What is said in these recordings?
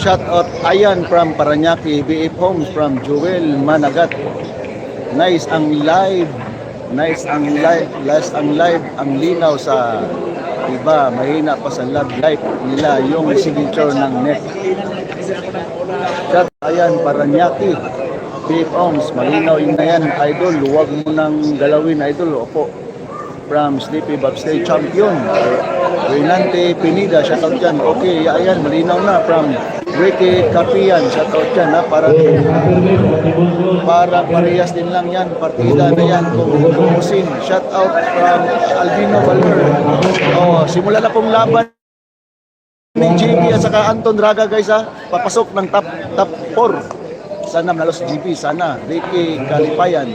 Shout out Ayan from Paranaque, BF Homes from Joel Managat. Nice ang live. Nice ang live. Last ang live. Ang linaw sa iba. Mahina pa sa love life nila yung signature ng net. Shout Ayan Paranaque, BF Homes. Malinaw yun na yan, idol. Huwag mo nang galawin, idol. Opo. From Sleepy Bob Stay Champion. Renante Pinida, shoutout dyan. Okay, ayan, malinaw na. From Ricky Capian, shoutout dyan ha. Para parehas din lang yan. Partida na yan kung lumusin. Shoutout from Albino Valor. Oh, simula na pong laban ni JB at saka Anton Draga guys ha. Papasok ng top 4. Sana manalo si JB. Sana. Ricky Calipayan.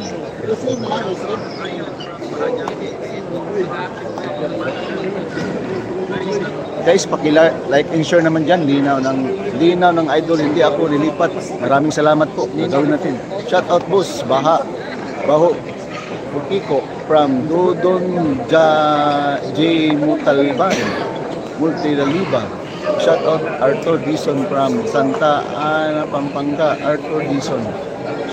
Guys, paki-like and share naman dyan. Linaw ng idol, hindi ako nilipat. Maraming salamat po. Gagawin natin. Shout out boss, Baho Pukiko from Dodon J. Mutalban Multilaliba. Shout out Arthur Dison from Santa Ana, Pampanga. Arthur Dison.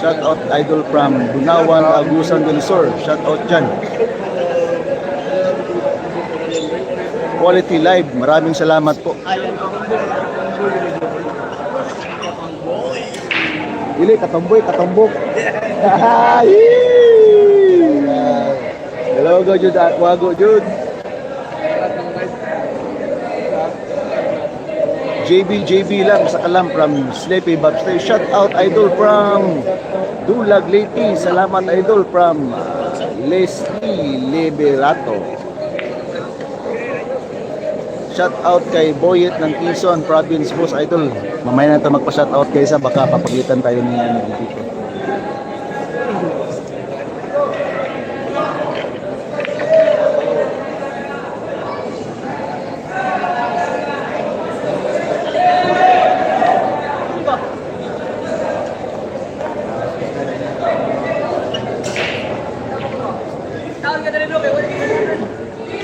Shout out idol from Bunawan, Agusan del Sur. Shout out dyan. Quality Live, maraming salamat po. Dili, katumbok. Hello, go Jud, wago Jud. JB lang sa kalam from Sleepy Bob Stay. Shout out idol from Dulag Leyte. Salamat idol from Leslie Liberato. Shout out kay Boyet ng Quezon Province, boss idol. Mamaya na ito magpa-shout out kaysa baka papagitan tayo niya dito.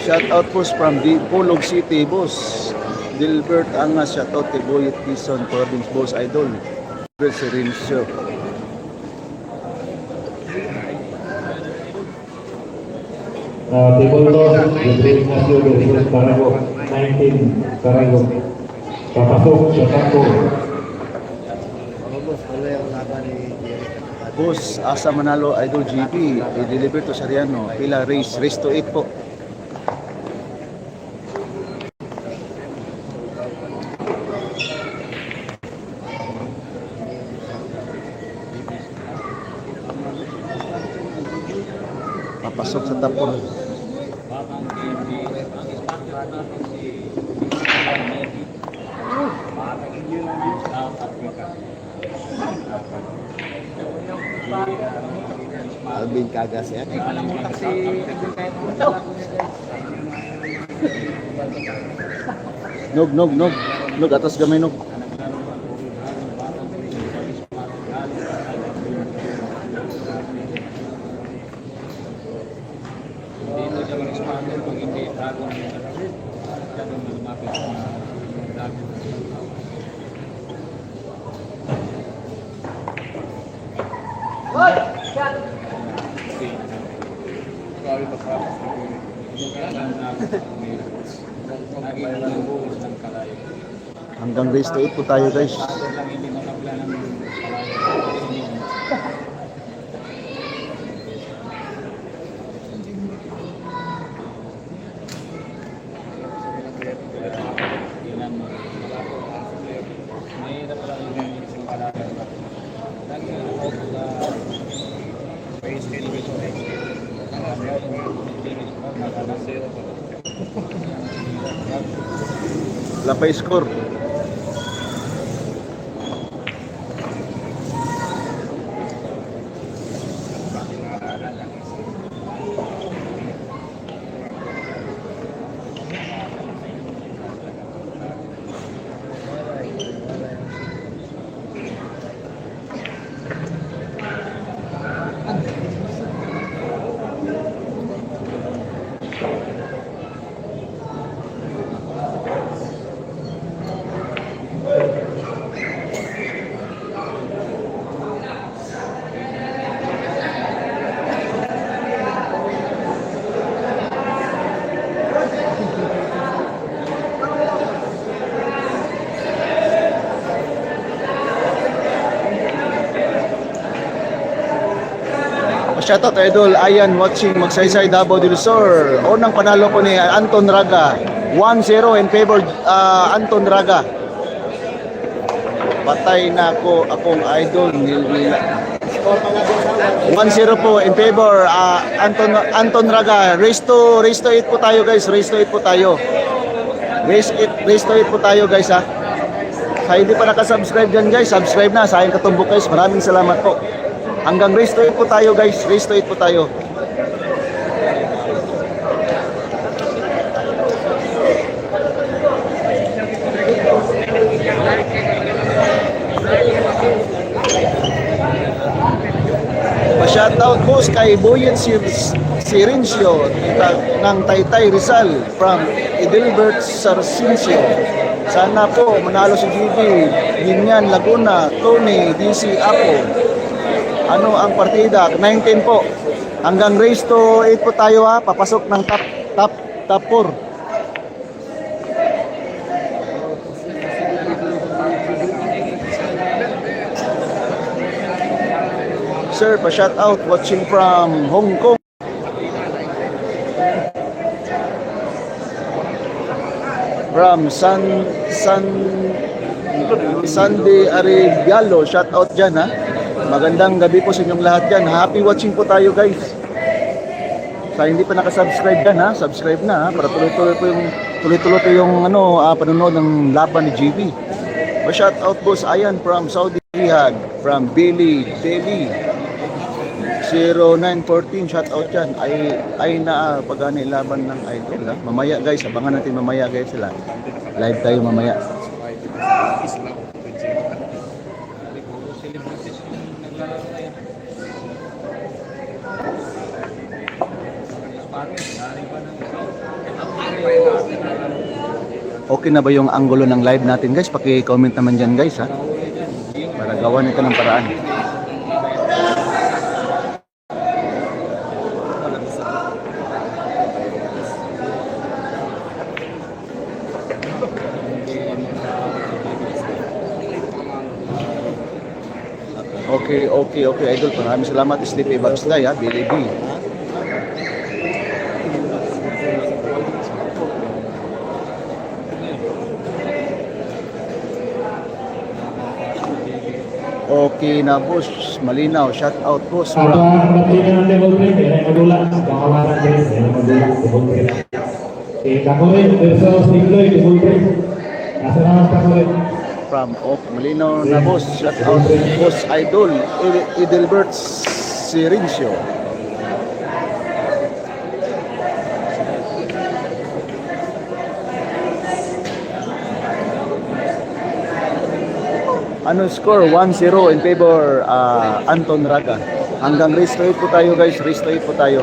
Shout out boss from Pulog City, boss. Dilbert Angas, shout out kay Boyet Quezon Province, boss idol. Presidencio. Table toss, Gabriel Ignacio versus Carago, 19 Carago. Papasok sa tampo. Boss, asa manalo idol GB, i-deliver to Sariano. Pila race to 8 po. Papasok sa tapon. Alvin Cagas yan. Nog atas gamay nog. Hanggang race to 8 po tayo guys. Lapay score. Shoutout Idol, Ayan watching Magsaysay Davao del Sur. Unang panalo ko ni Anton Raga. 1-0 in favor Anton Raga. Patay na ako akong idol. 1-0 po in favor Anton Raga. Race to 8 po tayo guys. Race to 8 po tayo. Race to 8 po tayo guys ha. Sa hindi pa nakasubscribe dyan guys, subscribe na. Sa aking katumbok guys, maraming salamat po. Hanggang race to 8 po tayo guys. Race to 8 po tayo. Pa-shoutout po kay Boyen Sirincio ng Taytay Rizal from Edelbert Sarcincio. Sana po manalo si GB, Linyan Laguna, Tony, DC Apo. Ano ang partida? 19 po. Hanggang race to 8 po tayo ha. Papasok ng top 4. Sir, pa-shout out watching from Hong Kong. From Sandy Arevalo, shout out dyan ha. Magandang gabi po sa inyong lahat dyan. Happy watching po tayo guys. Sa hindi pa nakasubscribe dyan ha, subscribe na ha, para tuloy-tuloy po yung panonood ng laban ni GB. Pa-shout out boss Ayan from Saudi Riyadh, from Billy 0914, shout out dyan. Ay na pagana laban ng idol ha. Mamaya guys, abangan natin mamaya guys sila. Live tayo mamaya. Okay na ba yung anggulo ng live natin guys? Paki-comment naman dyan guys ha. Para gawa nito ng paraan. Okay idol. Maraming salamat Sleepy Bagsday ha, Billy B. Okay na boss, malinaw, shout out boss. Ang ng level 3, ay madulas. Kakawasan din, ay madulas, level 3. Kakulit, versus Tigloy, level 3. Nasa naman kakulit. From malinaw na boss, shout out boss idol, Edelbert Sirincio. Ano score? 1-0 in favor Anton Raga. Hanggang race to 8 po tayo guys, race to 8 po tayo.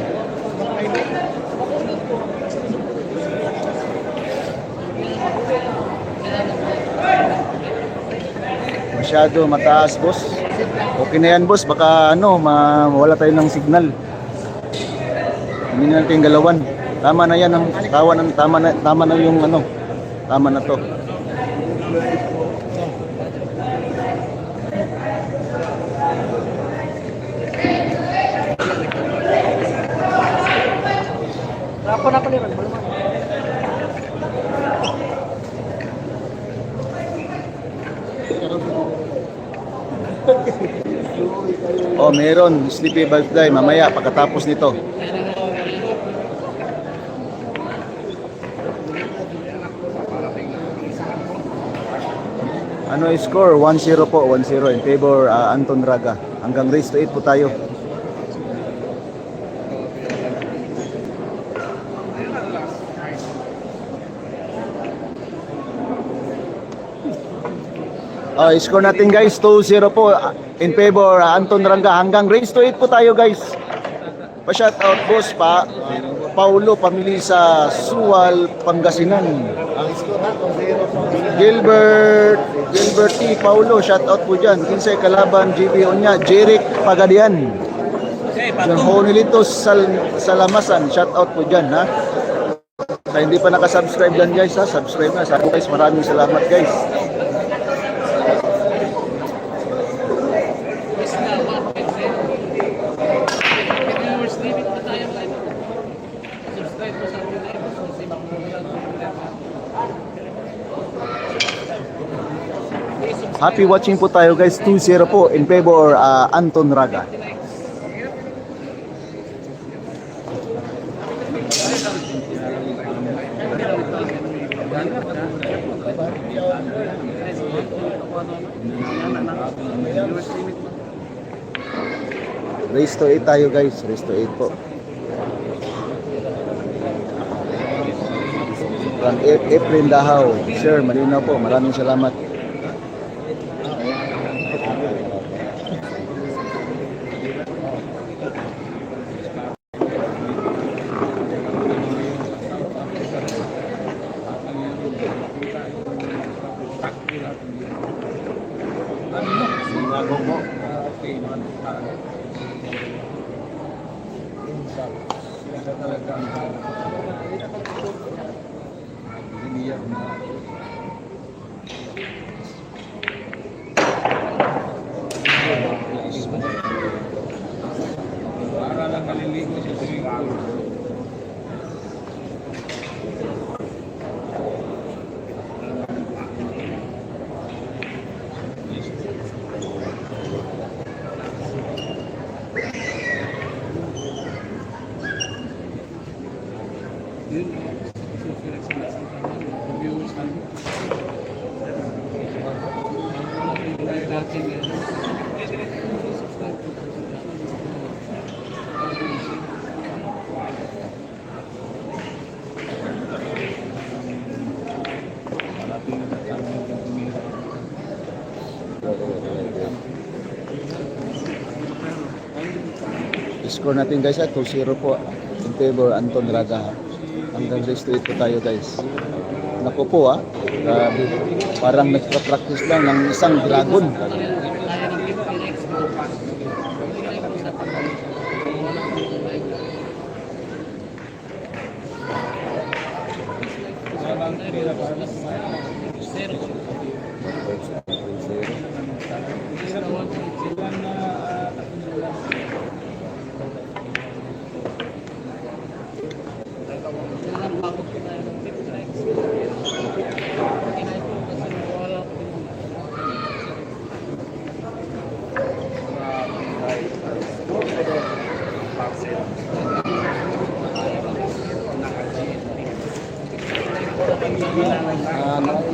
Masyado mataas boss. Okay na yan boss, baka mawala tayo ng signal. Hindi na natin galawan. Tama na yan ang tama na yung tama na to. Oh, meron Sleepy Birthday mamaya pagkatapos nito. Ano score? 1-0 po, 1-0 in favor Anton Raga. Hanggang race to 8 po tayo. Score natin guys, 2-0 po in favor Anton Raga. Hanggang race to 8 po tayo guys. Pa-shout out boss Paulo Pamilisa, Suwal, Pangasinan. Gilbert T. Paulo, shout out po dyan. Kinsay Kalaban, GB Onya, Jeric Pagadian. Honilitos Salamasan, shout out po dyan ha. Sa hindi pa nakasubscribe dyan guys ha, subscribe na. Sabi guys, maraming salamat guys. Happy watching po tayo guys. 2-0 po in favor Anton Raga. Race to 8 tayo guys. Race to 8 po. From Efren Dahaw. Sir, malinaw po. Maraming salamat. Score natin guys at 2-0 po in favor Anton Raga. Hanggang race to 8 po tayo guys. Naku po grabe. Parang nagpa-practice lang ng isang dragon.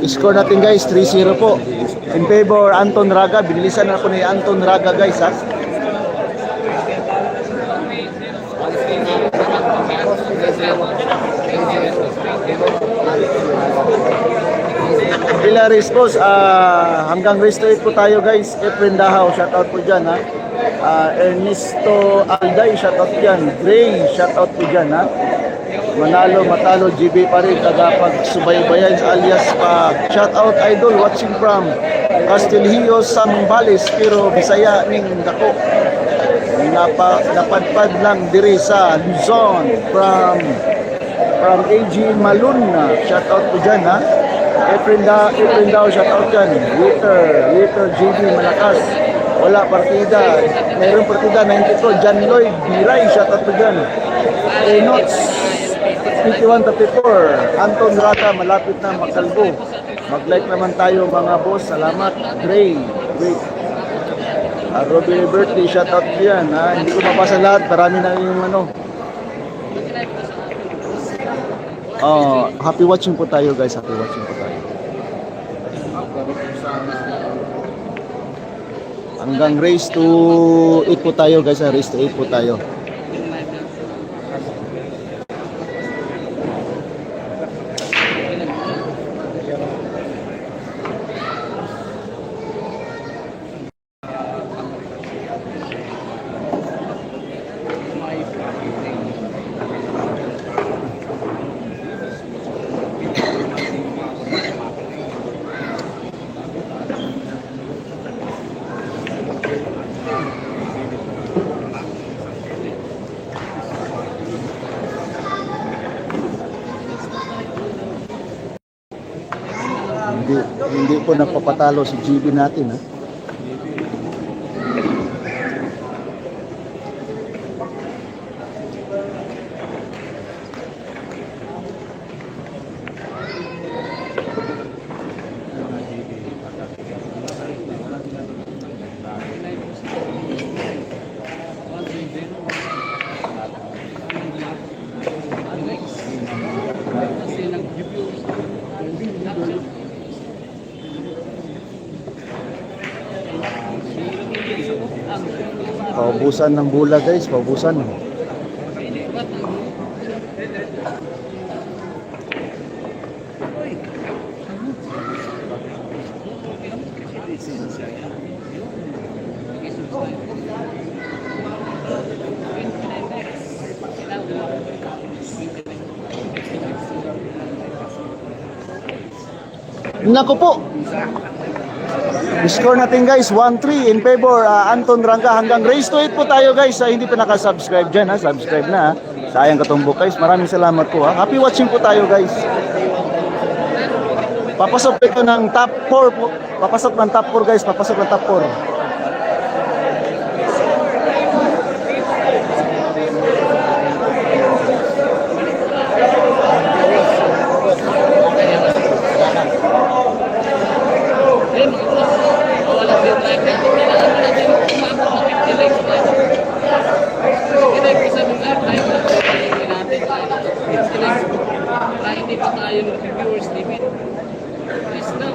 Score natin guys 3-0 po in favor Anton Raga. Binilisan na po ni Anton Raga guys ha. Bila race boss, hanggang race to 8 po tayo guys. Efren Dahaw, shoutout po dyan ha. Ernesto Alday, shoutout dyan. Gray, shoutout po dyan ha. Manalo, matalo, GB pa rin, tagapagsubaybayan alias pa. Shoutout idol, watching from Castilhio, Sambales, pero Bisaya ning dako. Napadpad lang diri sa Luzon from AG Malun. Shoutout po dyan ha. Efren daw, shoutout dyan. Witer GB Malakas. Wala partida. Mayroon partida 92. John Lloyd Biray, shoutout po dyan. Enots 51-34. Anton Raga, malapit na makalbo. Mag-like naman tayo mga boss. Salamat. Gray. Wait. Robby birthday, shoutout yan. Hindi ko mabasa lahat. Marami na yung happy watching po tayo guys. Happy watching po tayo. Hanggang race to 8 po tayo guys. Race to 8 po tayo. Hindi po napapatalo si GB natin ha. Paubusan ng bola guys, paubusan. Naku po. Score natin guys, 1-3 in favor Anton Ranga. Hanggang race to 8 po tayo guys. Hindi pa naka-subscribe dyan ha, subscribe na ha. Sayang katumbok guys, maraming salamat po ha. Happy watching po tayo guys. Papasok ito ng top 4 po. Papasok ng top 4 guys, papasok ng top 4. Hindi pa tayo viewers limit. Please now.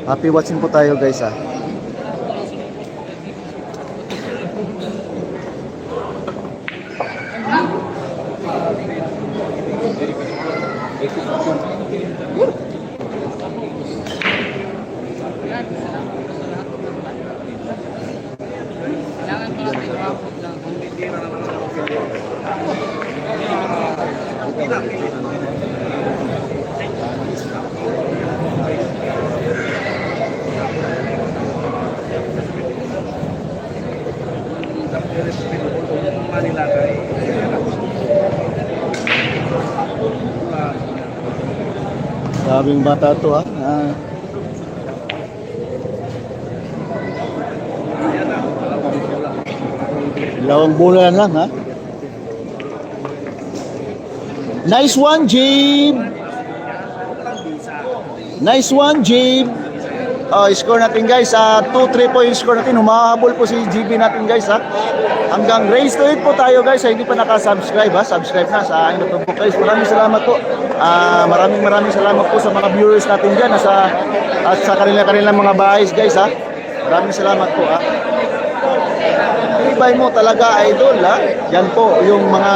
Happy watching po tayo guys ha. Kailangan pa natin i-upload lang. Sabing bata to ha. Dalawang bola lang ha. Nice one, Jim. Nice one, Jim. Score natin guys. 2-3 po yung score natin. Humahabol po si GB natin guys ha. Hanggang race to 8 po tayo guys. Hindi pa naka-subscribe ha. Subscribe na sa aking YouTube guys. Maraming salamat po. Maraming salamat po sa mga viewers natin dyan at sa kanilang mga bahay guys ha. Maraming salamat po ha. Ibay mo talaga idol ha. Yan po yung mga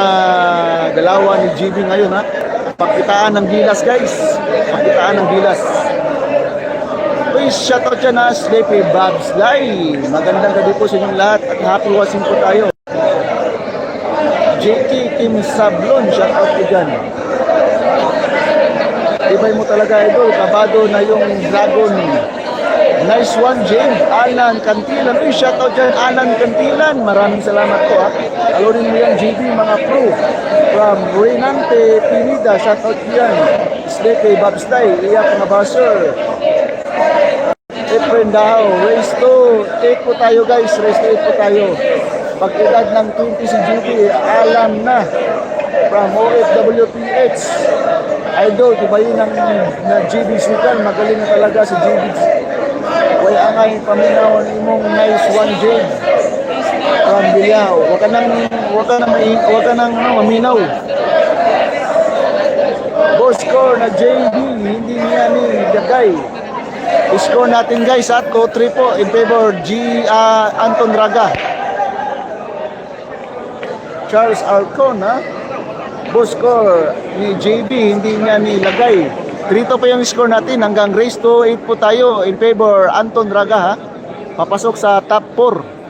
galawan ni GB ngayon ha. Pagkitaan ng gilas guys. Pagkitaan ng gilas. Please shoutout dyan na Sleepy Babs Lai. Magandang gabi po sa inyong lahat at happy watching po tayo. JT Team Sablon, shoutout po dyan. Ibay mo talaga idol, kabado na yung Dragon. Nice one, James. Alan Cantilan. Uy, shoutout dyan, Alan Cantilan. Maraming salamat po ha. Alorin mo yan, JB, mga pro. From Renante Pinida, shoutout yan. Sleepy Babs Lai, Iyak Nabasur. Efren Dao, race to 8 po tayo guys, race to 8 po tayo. Pag-edad ng 20 si GB, alam na. From OFWPH. Idol, tibayin ng GB Sukan, magaling na talaga si GB. Way angay, paminawan imong nice one Jade. From Bilyao, wag ka nang maminaw. Boss score na JB, hindi niya ni Dagay. Score natin guys at 2-3 po in favor Anton Raga. Charles Alcon ha. Boss score ni JB, hindi niya nilagay. 3-2 po yung score natin hanggang race to 8 po tayo in favor Anton Raga ha. Papasok sa top 4.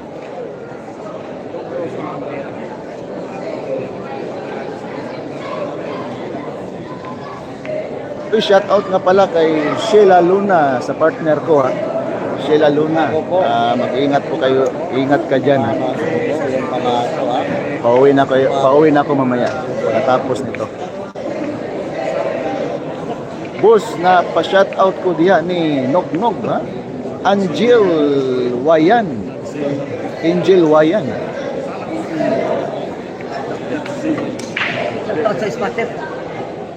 Shout out nga pala kay Sheila Luna sa partner ko ha. Sheila Luna. Mag-ingat po kayo. Ingat ka diyan ha. Pauwi na ako mamaya pagkatapos nito. Boss, na pa-shout out ko diha ni Nognog ha. Angel Wayan. Angel Wayan.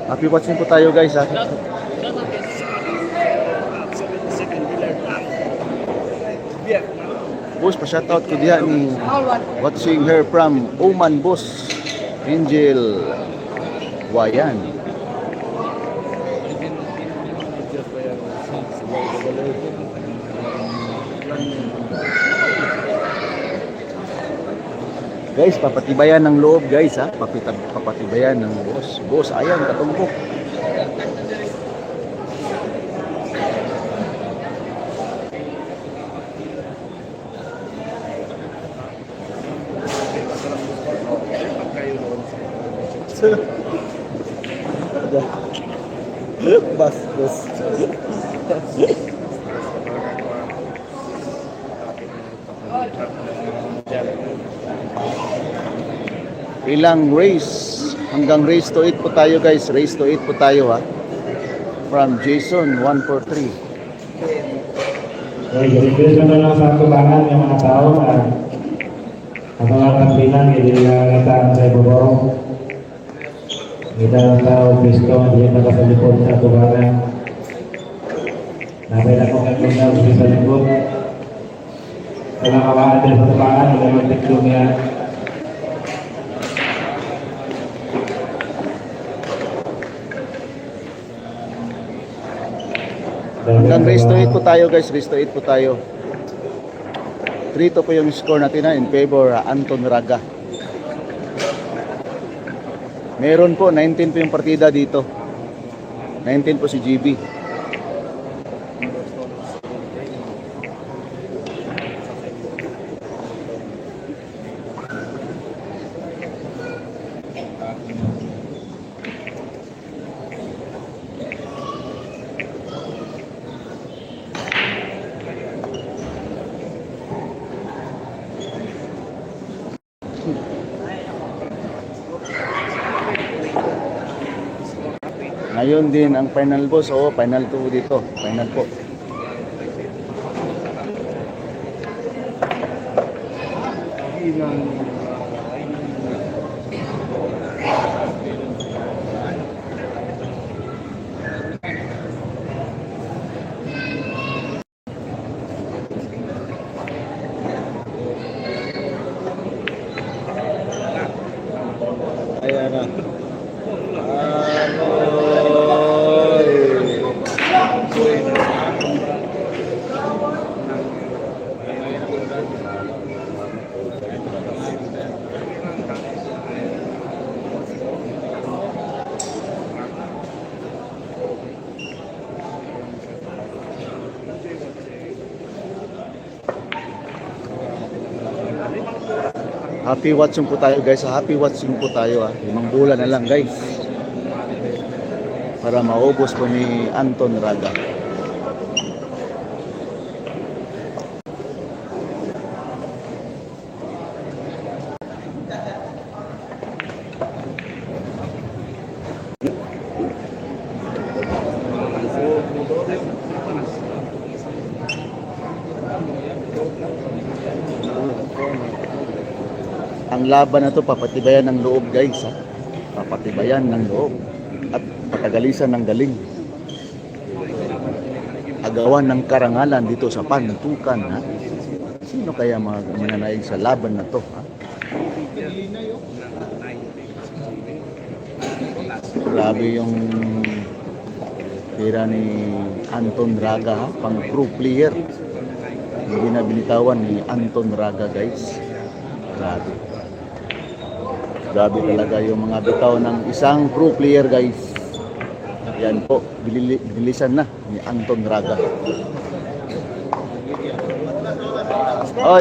Happy watching po tayo guys ha. Boss, pa-shoutout ko diha ni watching her from Oman, boss. Angel Wayan. Guys, papatibayan ng loob guys ha. Papatibayan ng boss. Boss, ayan, katumbok. Bastos. Ilang race? Hanggang race to 8 po tayo guys. Race to 8 po tayo ha. From Jason 143. Okay, request mo na lang sa tubangan ng mga tao na ang mga pagbilang hindi nangangatan sa ibabaw. Hindi na tao, Kristo, hindi na sa likod sa tubangan. Namin ako nagpunta sa likod. Sa mga kawahan din sa tubangan, hindi naman tiklong yan. Hanggang race to 8 po tayo guys, race to 8 po tayo. 3-2 po yung score natin in favor Anton Raga. Meron po 19 po yung partida dito. 19 po si GB. Ngayon din ang final boss. Oo, final 2 dito. Final po. Ayan na. Happy watching po tayo guys. Happy watching po tayo ha. 5 bulan na lang guys. Para maubos po ni Anton Raga. Ang laban na to papatibayan ng loob guys ha. Papatibayan ng loob at patagalisan ng galing. Agawan ng karangalan dito sa pantukan ha. Sino kaya mananaig sa laban na to ha? Grabe yung tira ni Anton Raga ha, pang pro player. Hindi na binitawan ni Anton Raga guys. Grabe. Grabe talaga yung mga bitaw ng isang pro player guys. Yan po, bilisan na ni Anton Raga.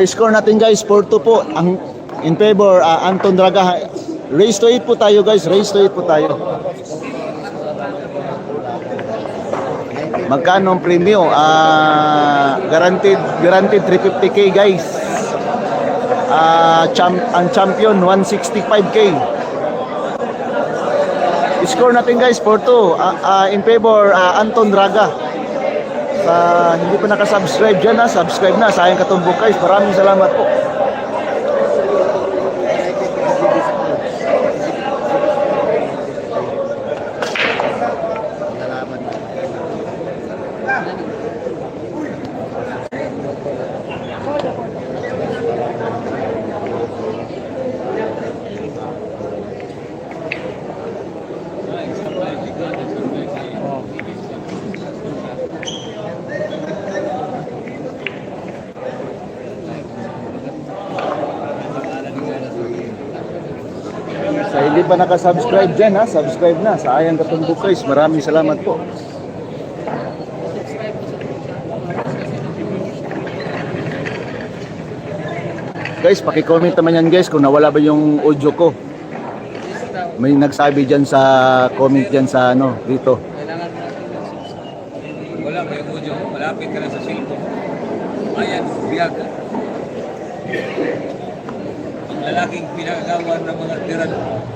Score natin guys, 4-2 po ang in favor Anton Raga. Race to 8 po tayo guys, race to 8 po tayo. Magkano ang premium? Guaranteed 350k guys. Ang champion 165k. Score natin guys 4-2 in favor Anton Raga. Hindi pa nakasubscribe dyan subscribe na. Sayang katumbok guys. Maraming salamat po. hindi pa nakasubscribe dyan ha, subscribe na sa Ayang Katumbok guys. Maraming salamat po. Guys, paki-comment naman yan guys kung nawala ba yung audio ko. May nagsabi dyan sa comment dyan sa ano, dito. Kailangan mo natin ng wala may audio. Malapit ka na sa cellphone. Ayan, biyag. Ang lalaking pinagawa ng mga tiran.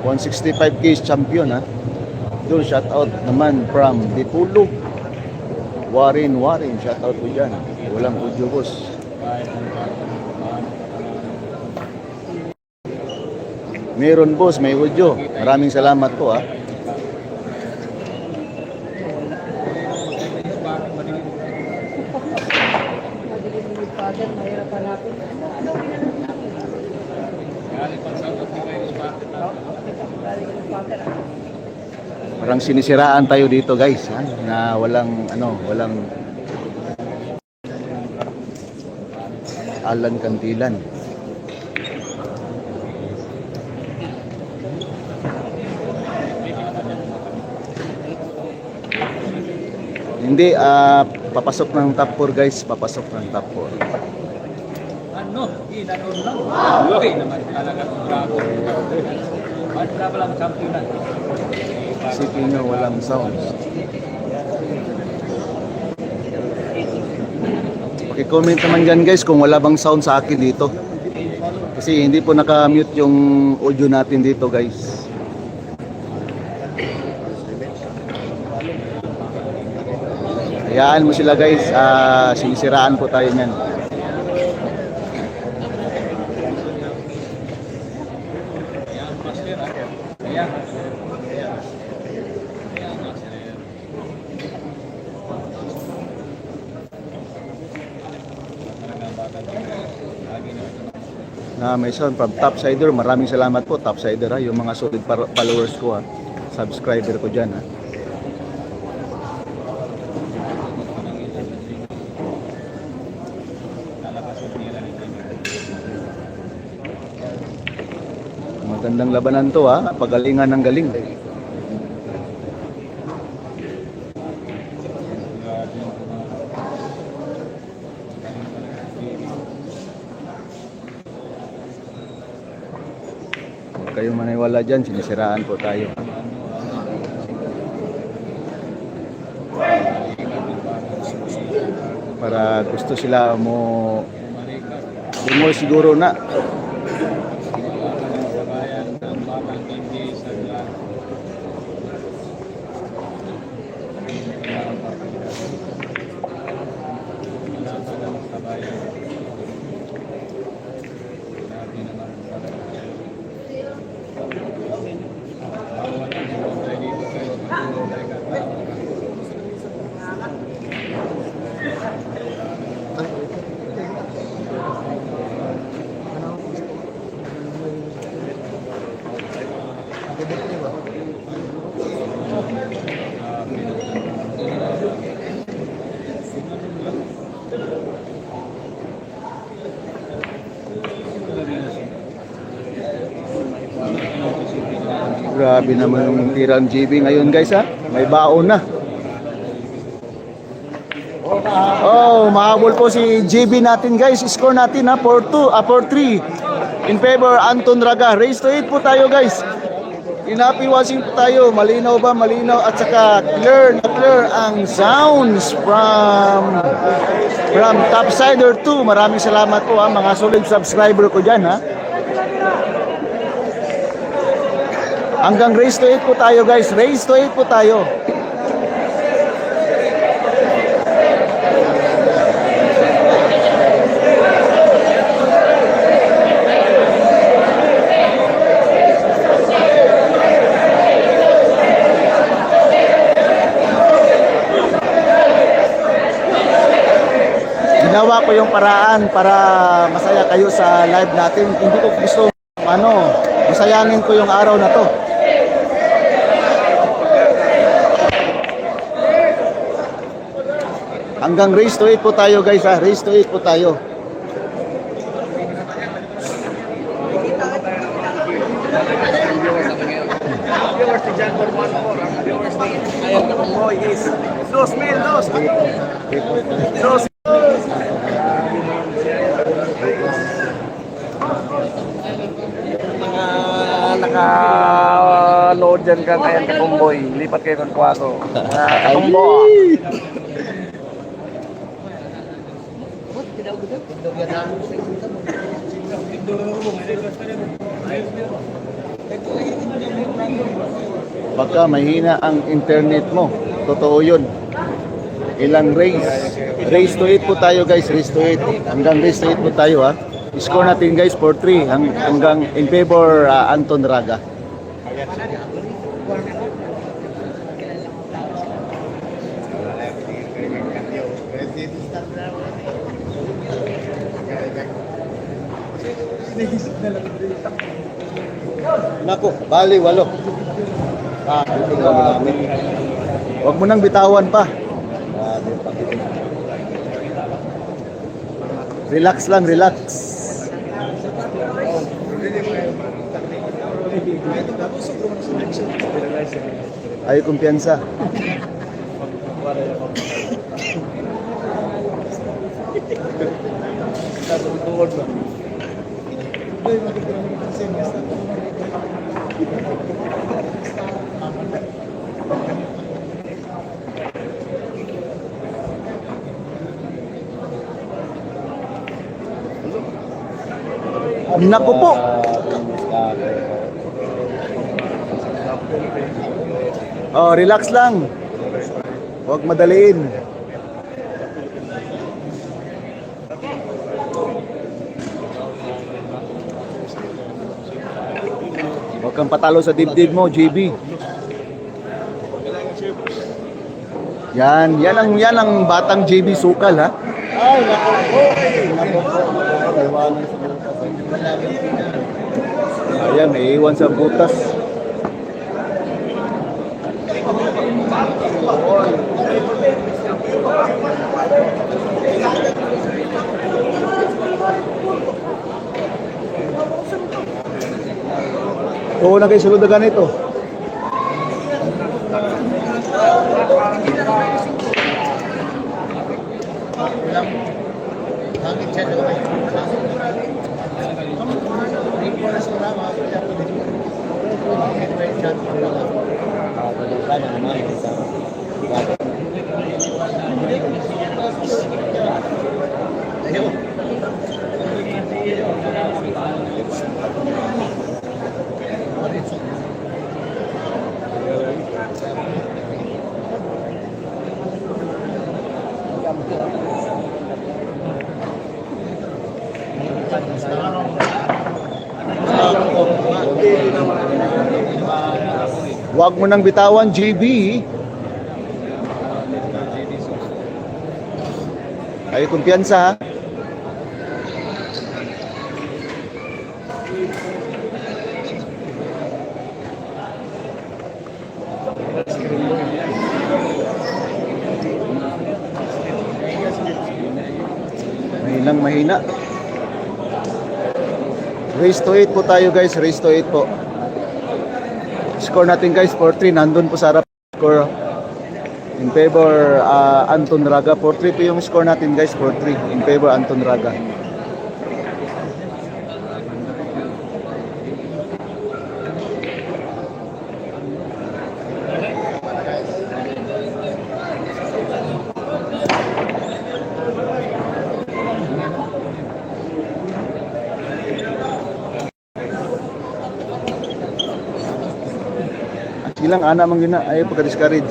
165 case champion ha. Doon shout out naman from Dipulo. Warin, shout out po dyan. Walang audio boss. Meron boss, may audio. Maraming salamat po ha. Parang sinisiraan tayo dito guys ha? Na walang walang Alan Kantilan. Hindi, papasok ng top 4 guys, papasok ng top 4. Ano? Inanon lang. Okay naman talaga kung bravo. At wala lang champion na. Isipin nyo, walang sounds. Paki-comment naman dyan guys kung wala bang sound sa akin dito. Kasi hindi po naka-mute yung audio natin dito guys. Hayaan mo sila guys, sinisiraan po tayo niyan. Na may sound from Topsider. Maraming salamat po Topsider ha, yung mga solid followers ko ha, subscriber ko dyan ha. Magandang labanan to ha, pagalingan ng galing. Huwag kayong maniwala dyan, sinisiraan po tayo. Para gusto sila mo siguro na. Grabe naman yung tirang GB ngayon guys ha. May baon na. Oh, mahabol po si GB natin guys. Score natin ha, 4-3 in favor Anton Raga. Race to 8 po tayo guys. In happy watching po tayo. Malinaw ba? Malinaw. At saka clear ang sounds from Topsider 2. Maraming salamat po ha, mga solid subscriber ko dyan ha. Hanggang race to 8 po tayo guys. Race to 8 po tayo. Ginawa ko yung paraan para masaya kayo sa live natin. Hindi ko gusto masayanin ko yung araw na to. Hanggang race to 8 po tayo guys ha. Race to 8 po tayo. ni John 414. Ang viewers ni Ayan na Pumboy is 2,000, dos. Dos. Mga naka-load dyan ka Ayan na Pumboy. Lipat kayo kang kwaso. Katumbo. Baka mahina ang internet mo. Totoo yun. Ilang race. Race to 8 po tayo guys. Race to 8. Hanggang race to 8 po tayo ha. Score natin guys 4-3. Hanggang in favor Anton Raga. Nako, bali 8. Huwag mo nang bitawan pa. Relax lang, relax. Ay, kumpiyansa. Naku po. Oh, relax lang. Huwag madaliin. Huwag kang patalo sa dibdib mo, JB. Yan ang batang JB Sukal ha. Ay, naku po. Naku po. Ayan, may iwan sa butas. Oo na kayo sulod na ganito. Huwag mo nang bitawan, JB. Ay, kumpiyansa ha. Mahinang mahina. Race to 8 po tayo guys, race to 8 po. Score natin guys 4-3, nandun po sa harap score in favor Anton Raga. 4-3 po yung score natin guys, 4-3 in favor Anton Raga. Ilang ana man gina ay pagka-discourage.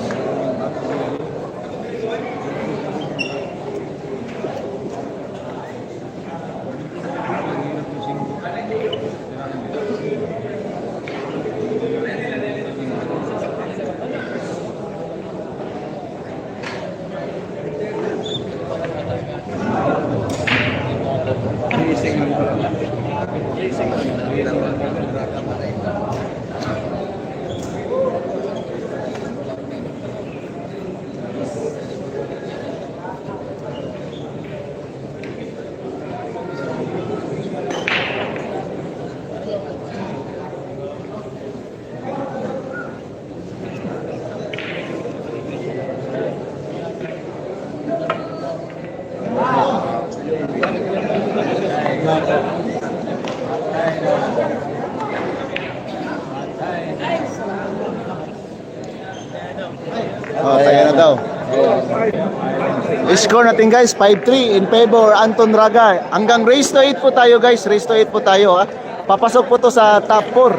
Score natin guys, 5-3 in favor Anton Raga. Hanggang race to 8 po tayo guys, race to 8 po tayo ha. Papasok po to sa top 4.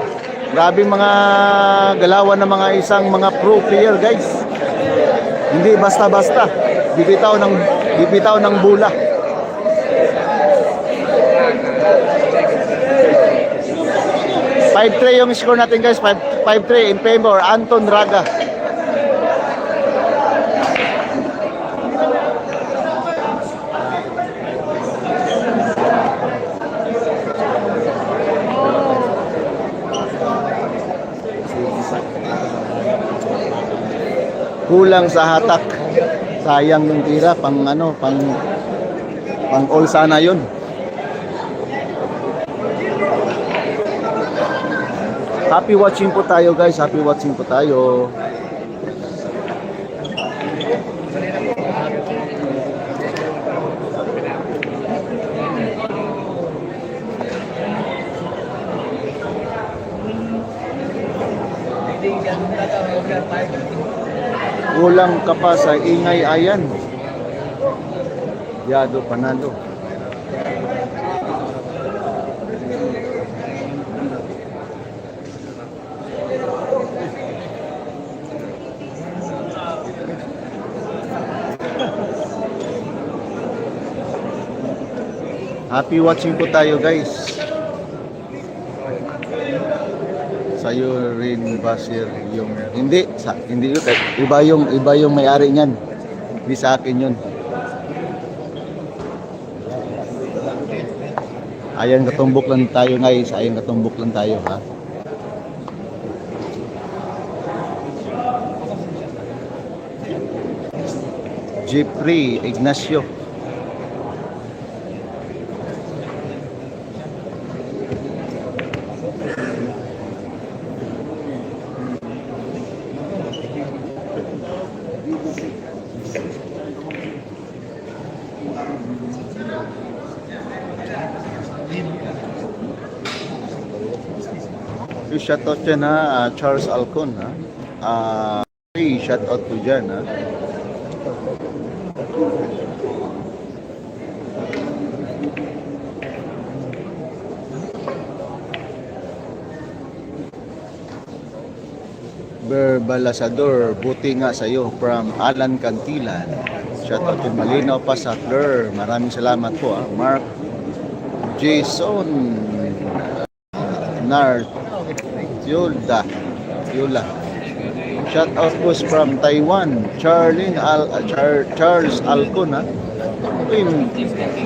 Grabe mga galawan ng mga isang mga pro player guys. Hindi basta-basta. Bibitaw ng bula. Five-3 yung score natin guys, 5-3 in favor Anton Raga. Kulang sa hatak. Sayang yung tira pang all sana yun. Happy watching po tayo guys, happy watching po tayo. Kulang ka pa sa ingay ayan. Yado panalo. Happy watching po tayo guys. Sa'yo rin Basir yung hindi yun, iba yung may-ari niyan. Hindi sa akin yun. Ayan, katumbok lang tayo guys. Ayan, katumbok lang tayo ha. Jeffrey Ignacio. Shoutout dyan ha, Charles Alcon ha. Shoutout po dyan ha. Berbalasador, buti nga sa'yo from Alan Cantilan. Shoutout din malinaw pa sa Fleur. Maraming salamat po ha. Mark Jason Nart Yula. Shout out po from Taiwan, Charles Alcon ha.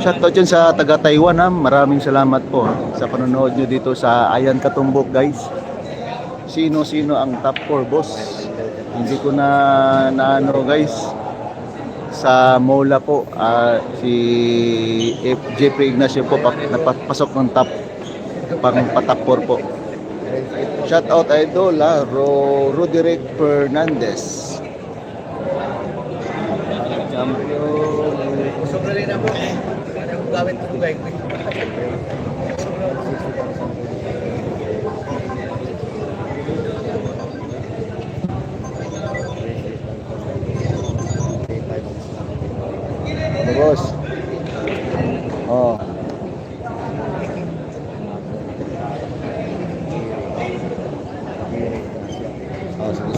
Shout out dyan sa taga Taiwan ha. Maraming salamat po ha, sa panonood nyo dito sa Ayan Katumbok guys. Sino-sino ang top 4 boss? Hindi ko na ano guys. Sa Mola po, si Jeffrey Ignacio po napapasok ng top patap 4 po. Shout out idol Roderick Fernandez. Champion. Sobrang rin ako. Anong gawin ko ba? Boss. Oh.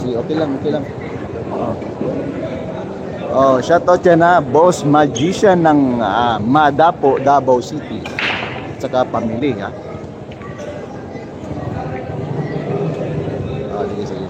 Sige, okay lang. Oh, shoutout yan ha, Boss Magician ng Madapo, Davao City. At saka pamili ha. Sige.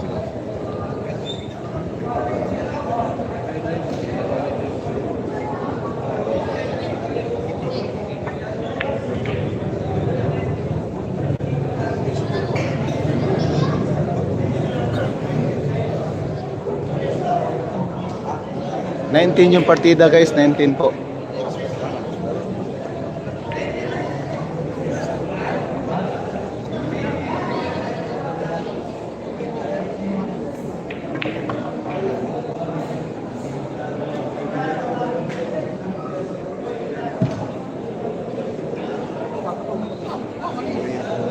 $19 yung partida guys, 19 po.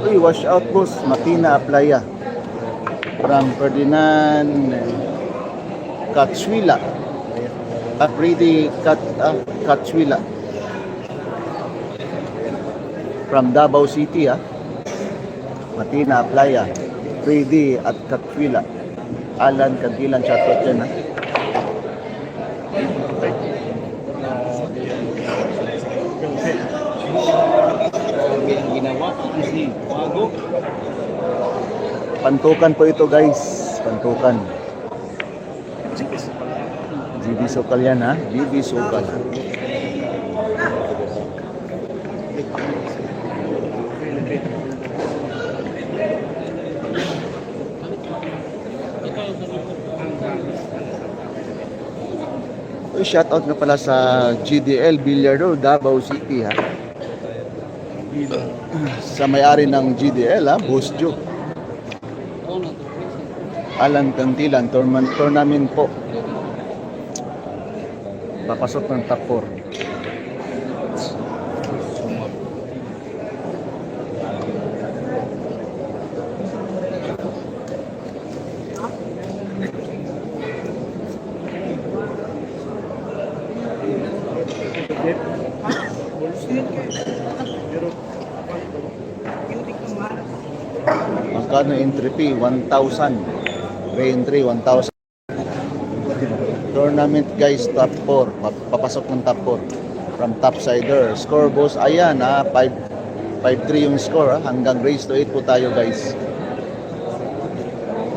Uy, wash out boss, Makina Aplaya. From Ferdinand Katsuila. Pretty Katchwila from Davao City, Matina Playa, Pretty at Katchwila. Alan Kantilan, shoutout dyan, Pantukan po ito, guys. Pantukan. GB Sokal yan, GB Sokal. Shoutout nga pala sa GDL Bilyardo, Davao City, sa may-ari ng GDL, Boss Joe. Alan Kantilan, tournament po. Papasok ng top 4. Magkano entry fee? 1,000. Re-entry 1,000. Tournament, guys, top 4. Papasok ng top 4 from topsider. Score, boss, ayan, 5-3 yung score, hanggang race to 8 po tayo, guys.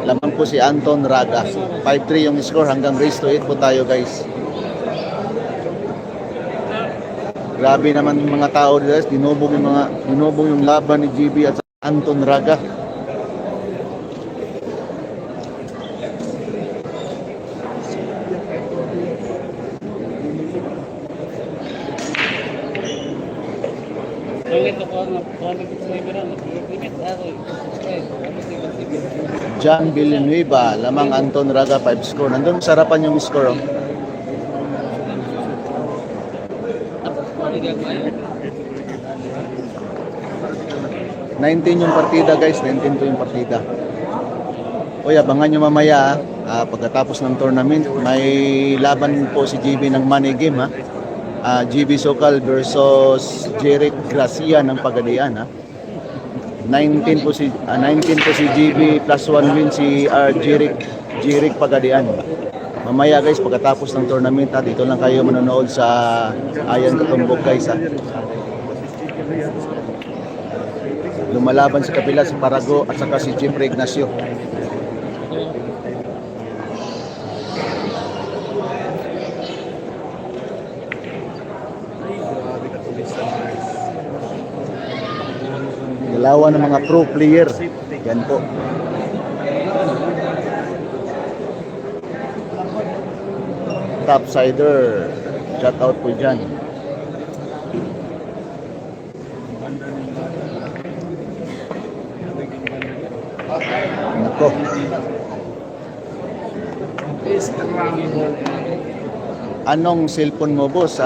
Laman po si Anton Raga. 5-3 yung score, hanggang race to 8 po tayo, guys. Grabe naman yung mga tao dito, guys. Dinubog yung laban ni GB at Anton Raga. John Villanueva, lamang Anton Raga, 5 score. Nandun sa harapan yung score. 19 yung partida, guys. 19 to yung partida. Uy, abangan nyo mamaya, pagkatapos ng tournament, may laban po si GB ng money game, GB Sokal versus Jeric Gracia ng Pagadian, 19 po si GB, plus 1 win si Jeric Pagadian. Mamaya, guys, pagkatapos ng tournament, dito lang kayo manonood sa Ayan Katumbok, guys, Lumalaban sa kapila si Parago at saka si Jeffrey Ignacio. Dalawa ng mga pro player. Yan po. Topsider. Shout out po dyan. Nako. Anong cellphone mo, boss,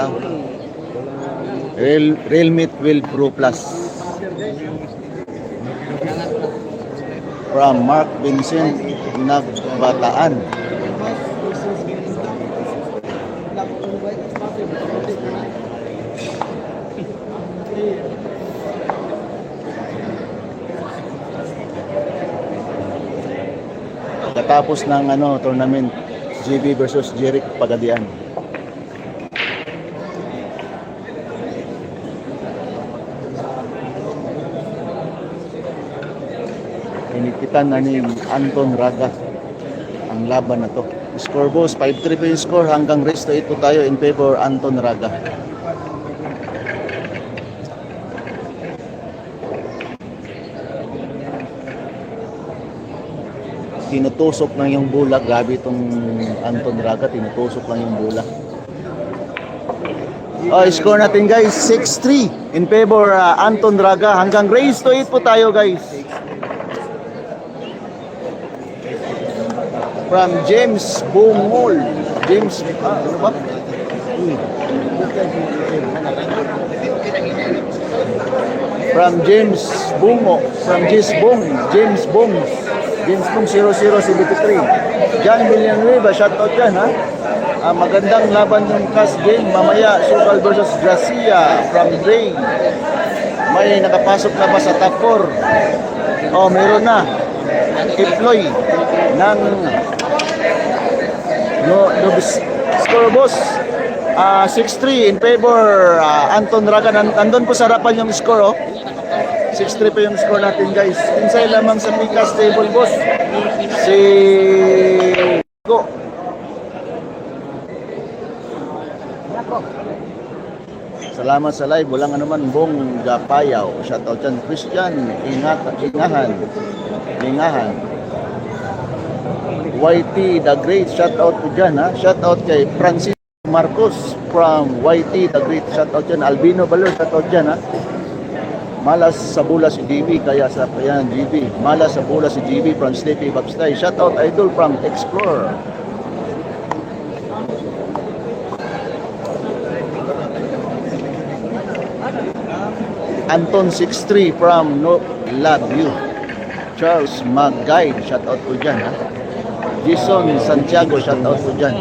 Realme 12 Pro Plus. From Mark Vincent Nagbataan. Katapos ng tournament, GB versus Jeric Pagadian. Inikitan na ni Anton Raga ang laban na to. Score, boss, 5-3 po yung score, hanggang race to 8 po tayo in favor Anton Raga. Tinutusok lang yung bola. Grabe itong Anton Raga, tinutusok lang yung bola. Score natin, guys, 6-3 in favor Anton Raga, hanggang race to 8 po tayo, guys. From James Bungol. James, ano ba? From James Bungo. From James Bung. James Bung 0073. John Villanueva, shoutout dyan, Magandang laban yung cash game. Mamaya, Sukal versus Gracia from Ray. May nakapasok na ba sa top 4? Oh, meron na. Iploy ng score boss. 6-3 in favor Anton Ragan. Andun po sa harapan yung score, oh. 6-3 pa yung score natin, guys. Kinsay lamang sa Picas table, boss. Si Go. Salamat sa live. Walang anuman, Bong Gapayaw. Shoutout dyan. Christian, ingahan. YT The Great. Shoutout po dyan, ha. Shoutout kay Francis Marcos from YT The Great. Shoutout dyan. Albino Balor. Shoutout dyan, ha. Malas sa bula si GB, kaya sa yan GB. Malas sa bula si GB from Sleepy Babstay. Shoutout Idol from Explorer. Anton 63 from No Love You. Charles Mag-Guide, shoutout po dyan, ha. Jason Santiago, shoutout po dyan.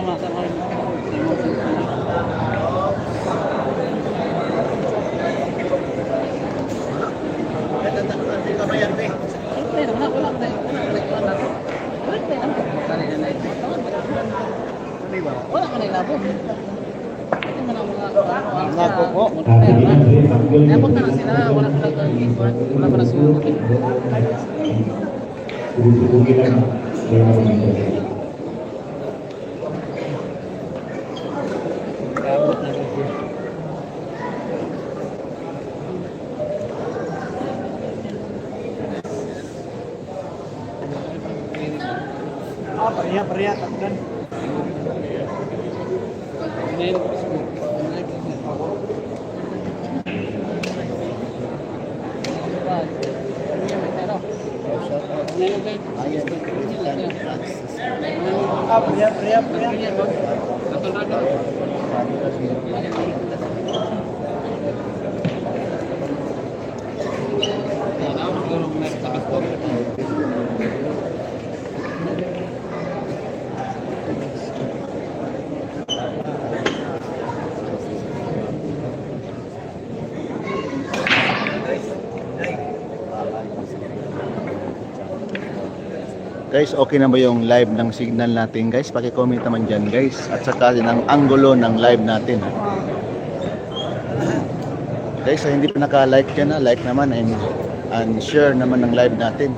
Nako po. Pariya, takdan. Pariya. Guys, okay na ba yung live ng signal natin, guys? Paki-comment naman dyan, guys. At saka ng angulo ng live natin, ha? Guys, hindi pa naka-like dyan, ha? Like naman and share naman ng live natin.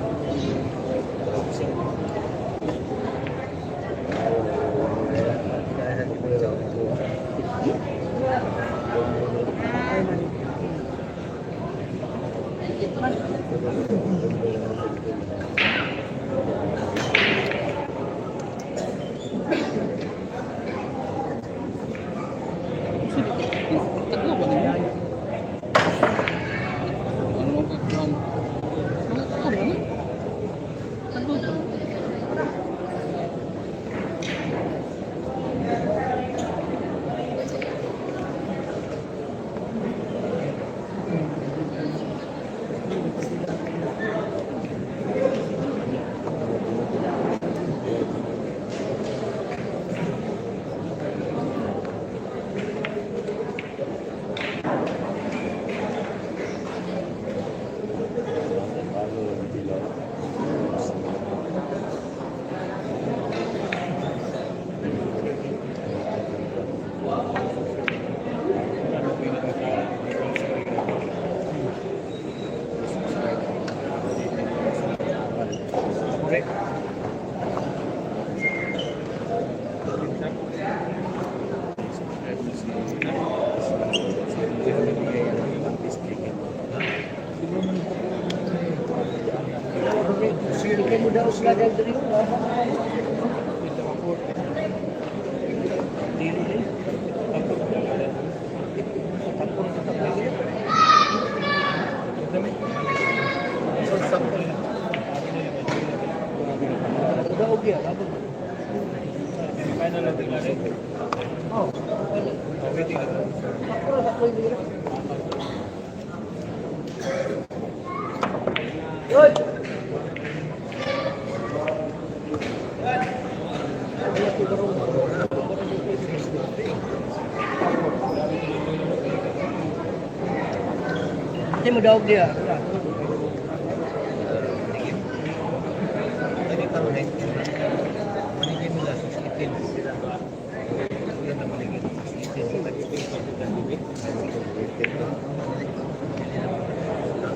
Hindi mo daog dia.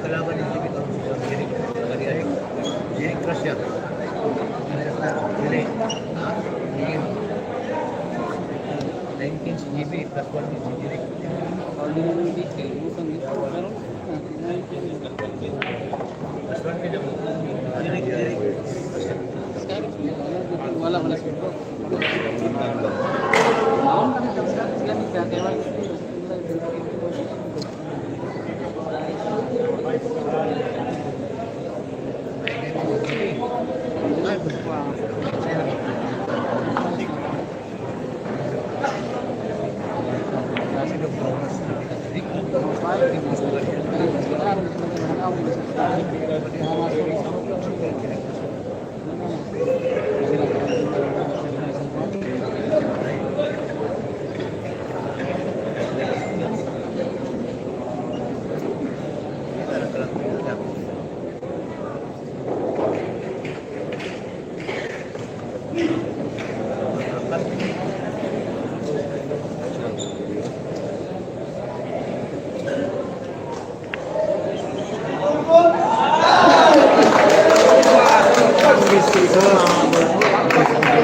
Kalaban ng Jimmy Torres, Jimmy Crush siya. Jimmy. 19 si Jimmy, plus 1 si Jimmy. Plus 1 ka dyan. Jimmy. Wala mo na siguro.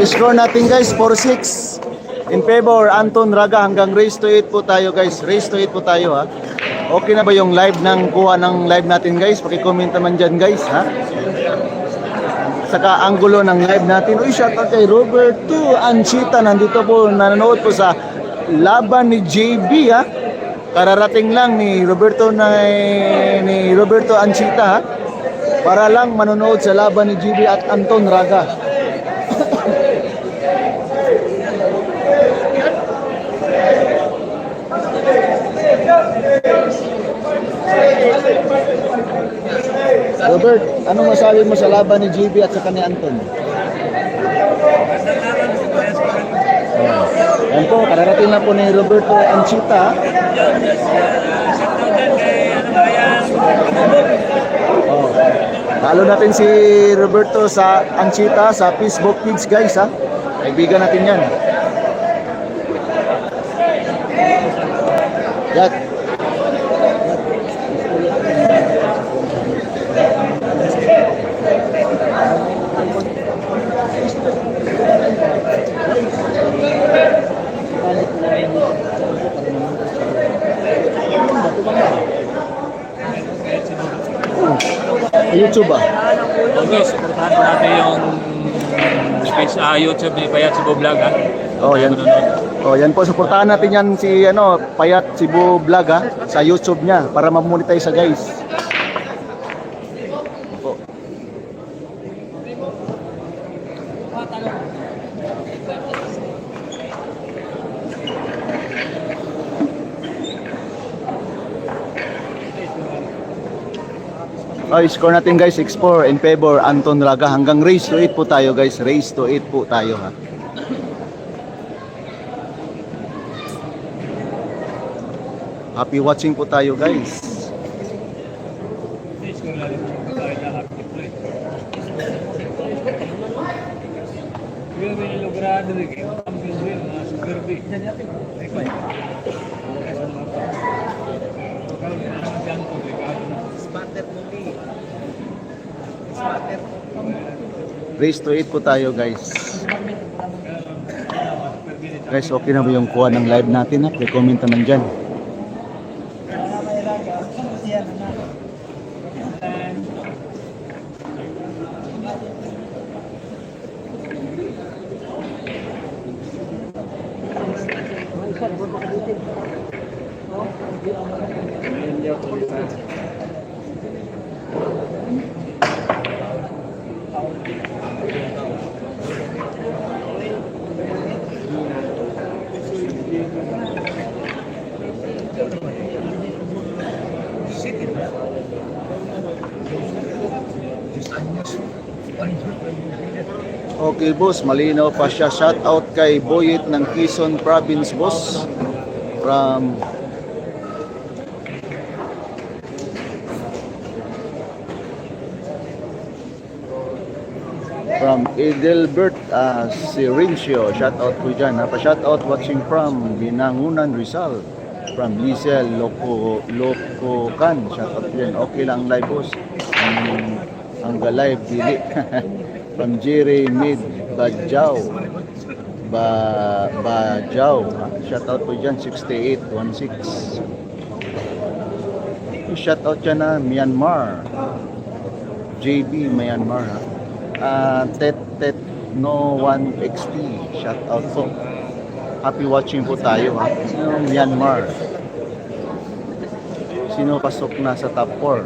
Score natin guys, 4-6 in favor Anton Raga. Hanggang race to 8 po tayo guys. Race to 8 po tayo ha. Okay na ba yung live ng kuha ng live natin guys? Paki-comment naman dyan guys ha. Saka anggulo ng live natin. Uy, shoutout kay Roberto Anchita. Nandito po, nanonood po sa laban ni JB ha. Kararating lang ni Roberto Anchita ha. Para lang manonood sa laban ni JB at Anton Raga. Robert, anong masabi mo sa laban ni JB at saka ni Anton? Yan po, kararating na po ni Roberto Anchita. Oh. Follow natin si Roberto sa Anchita sa Facebook page guys ha. Kaibigan natin yan. Yan. YouTube ba? Okay, supportahan po natin yung page YouTube ni Payat Cebu Vlog ha. Oh, yan. Oh, yan po, suportahan natin yan si Payat Cebu Vlog ha, sa YouTube niya para ma-monetize sa guys. Po. Oh, score natin guys, 6-4 in favor Anton Raga. Hanggang race to 8 po tayo guys. Race to 8 po tayo ha. Happy watching po tayo guys. Race to 8 po tayo guys. Guys, okay na ba yung kuha ng live natin ha? Pre-comment naman dyan. Okay boss, malinaw pa siya. Shout out kay Boyet ng Quezon Province boss. From From Edelbert Sirincio, shout out po dyan. Pa-shout out watching from Binangunan Rizal. From Liesel Lococan, shout out po dyan. Okay lang live boss. Ang live dili. From Jerry Mid Bajau. Bajau. Shout out po dyan 6816. Shout out dyan na Myanmar. JB Myanmar. Tet No 1 XT, shout out po. Happy watching po tayo ha. Sino Myanmar? Sino pasok na sa top 4?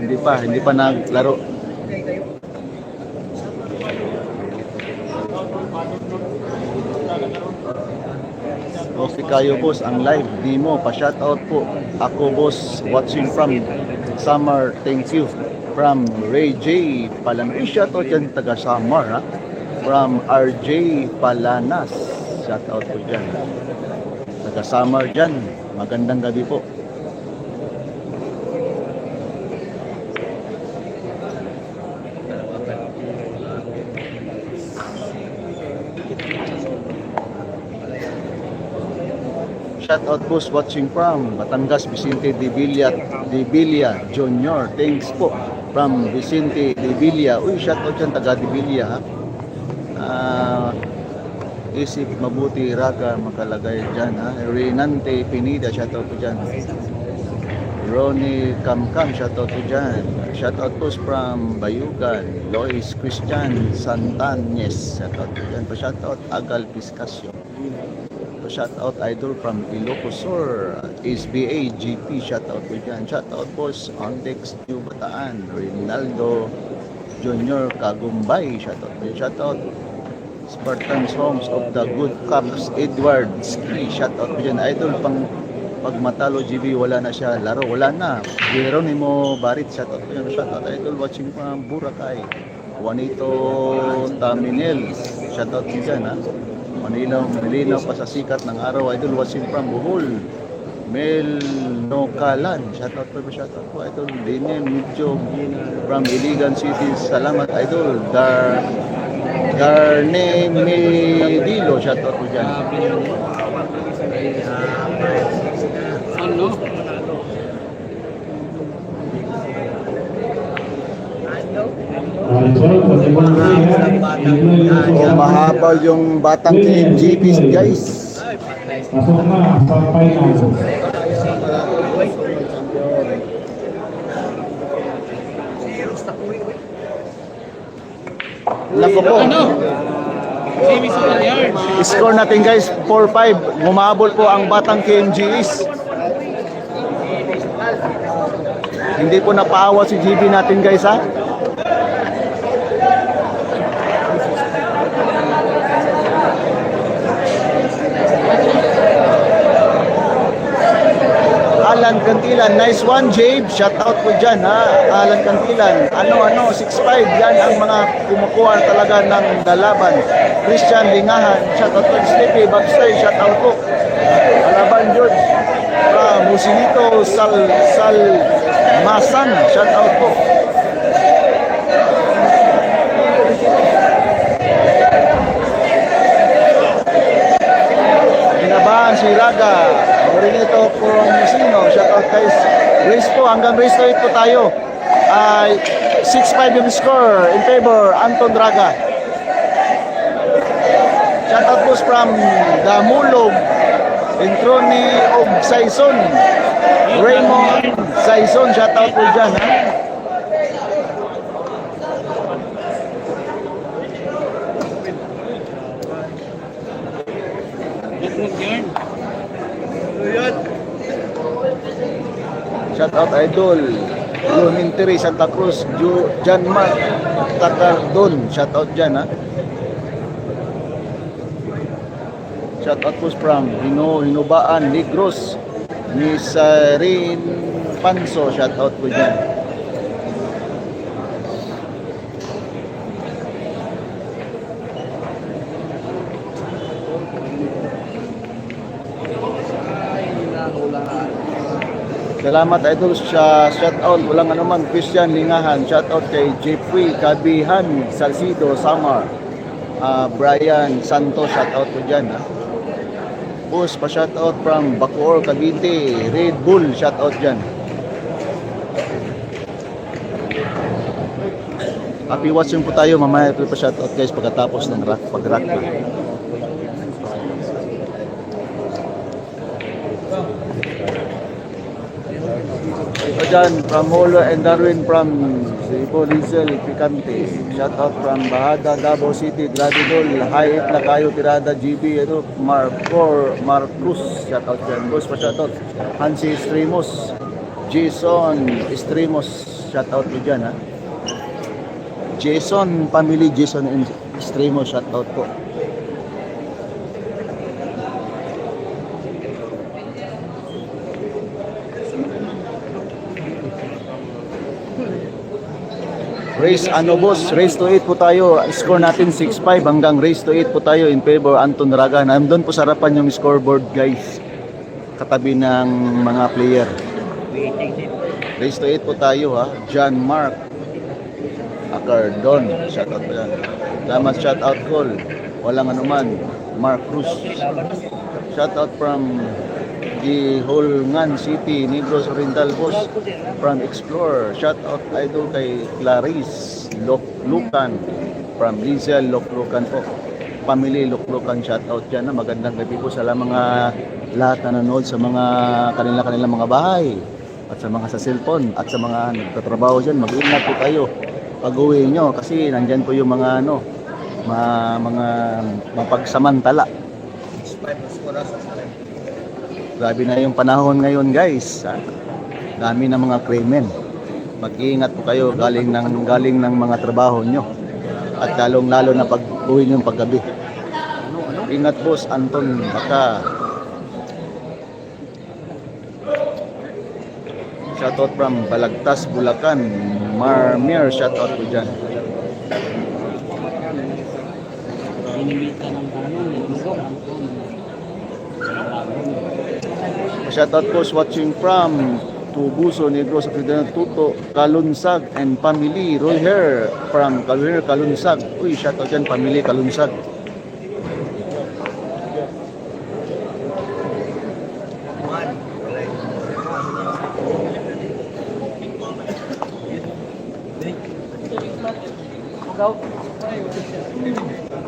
Hindi pa naglaro. Okay kayo boss, ang live di mo pa shout out po. Ako boss watching from Samar, thank you. From Ray J Palanas, shout out yan taga Samar ha. From RJ Palanas, shout out po dyan. Taga Samar dyan, magandang gabi po. Shout out boss watching from Batangas, Vicente de Villa Jr. Thanks po from Vicente de Villa. Uy, shout out dyan taga de Villa ha. Isip mabuti raga makalagay dyan ha. Renante Pinida, shout out po dyan. Ronnie Kamkam, shout out po dyan. Shout out po from Bayugan. Lois Christian Santanes, shout out po dyan. Pa-shout out Agal Piscasio. Shout out idol from Ilocos Sur, SBA GP, shout out po dyan. Shout out boss Ondex New Bataan, Rinaldo Junior Kagumbay, shout out po dyan. Shout out Spartans Homes of the Good Cups, Edward Ski, shout out po dyan. Idol pang pag matalo GB wala na siya laro, wala na. Geronimo Barit, shout out po dyan. Shout out idol watching from Boracay. Juanito Taminel, shout out po dyan ha. Malinaw pa sa sikat ng araw, idol watching from Bohol. Mel Nokalan, shout out po idol. Dine Midjo from Iligan City, salamat idol. Garne Medilo, shout out po dyan. Mahaba yung batang KMGP guys. Masuk na sa final. Lako po. Score natin guys, 4-5. Ngumabol po ang batang KMGs. Hindi po napaawa si GB natin guys ha. Alan Cantilan, nice one Jabe, shout out po dyan ha. Alan Cantilan, 6'5", yan ang mga kumukuha talaga ng dalaban. Christian Lingahan, shout out po. Sleepy Bagstay, shout out po. Alaban George, Musilito Masan, shout out po. Kinabahan si Raga, Morinito from Musino, shout out guys. Race po, hanggang race to 8 po tayo. 6-5 yung score in favor Anton Raga. Shout out po from Damulog, Introni of Saison, Raymond Saison, shout out po dyan ha. Shout out idol Luminteri Santa Cruz, Jan Mark Takardon, shout out dyan ha. Shout out po from Hinubaan Negros, Misarin Panso, shout out po dyan. Salamat idol sa shoutout. Walang anuman. Christian Lingahan. Shoutout kay Jeffrey Kabihan Salcido Samar. Brian Santos. Shoutout ko dyan. Ha? Boss, pa-shoutout from Bacoor, Cavite. Red Bull. Shoutout dyan. Happy watching po tayo. Mamaya po pa-shoutout guys pagkatapos ng pag-rugby. Ito dyan, from Molo and Darwin from Cebu, Rizal, Picante. Shout out from Bahada, Davao City, Gradidol, Hayit na kayo, Tirada, GB, Marcus, shout out dyan. Boss, pa shout out. Hansi Estremos, Jason Estremos, shout out po dyan ha. Jason, family Jason Estremos, shout out po. Race boss, race to 8 po tayo. Score natin 6-5 hanggang race to 8 po tayo in favor Anton Raga. Nandun po sa harapan yung scoreboard guys. Katabi ng mga player. Race to 8 po tayo ha. John Mark Acardon. Shout out po yan. Salamat shout out call. Walang anuman. Mark Cruz. Shout out from the Holngan City, Negros Oriental boss from Explorer. Shout out idol kay Clarice Lukan from Lizel Lukan po. Family Lukan shout out dyan na magandang gabi po sa mga lahat na nanonood sa mga kanila-kanilang mga bahay at sa mga sa cellphone at sa mga nagtatrabaho dyan. Mag-ingat po kayo pag-uwi nyo kasi nandyan po yung mga mga mapagsamantala. Grabe na yung panahon ngayon guys. Dami ng mga krimen. Mag-iingat po kayo galing ng mga trabaho nyo. At lalong-lalo na pag-uwi nyo paggabi. Ingat boss Anton Baka. Shoutout from Balagtas, Bulacan. Marmir, shoutout po dyan. Shoutout po watching from Tubuso, Negros, Tuto, Kalunsag and family. Roy Hair from Kalunsag. Uy, shoutout dyan, family Kalunsag.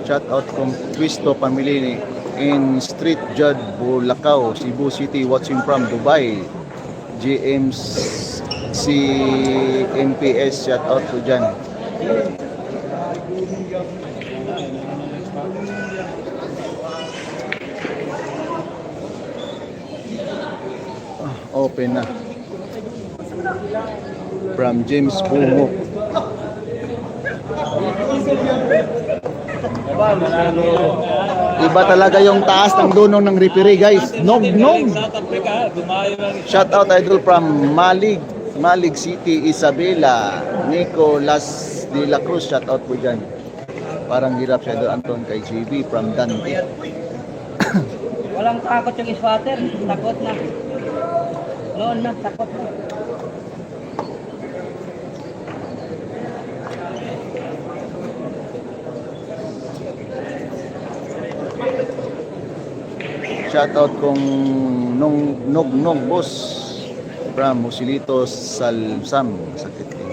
Shoutout kong Twisto family in Street Judd, Bulacau, Cebu City, watching from Dubai. GMC MPS, shout out to dyan. Open na. From James Bumo. Iba talaga yung taas ng dunong ng referee guys. Nog. Shout out idol from Malig City, Isabela, Nicolas de la Cruz. Shout out po dyan. Parang hirap siya doon Anton kay JB from Dante. Walang takot yung swatter. Takot na. Noon na, takot na. Shoutout kong Nog boss from Musilitos, Salsam. Sakit din.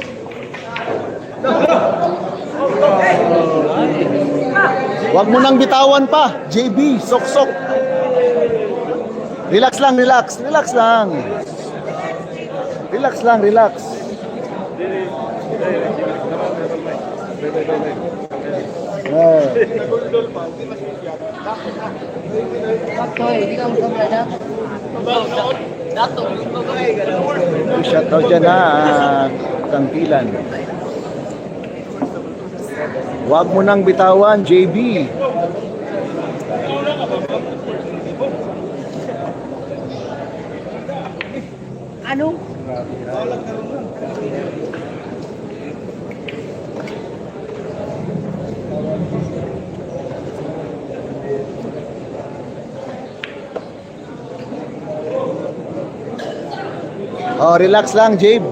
Huwag mo nang bitawan pa, JB, sok. Relax lang. Shoutout dyan ha, Kangkilan. Huwag mo nang bitawan, JB. Ano? Oh, relax lang, Jabe.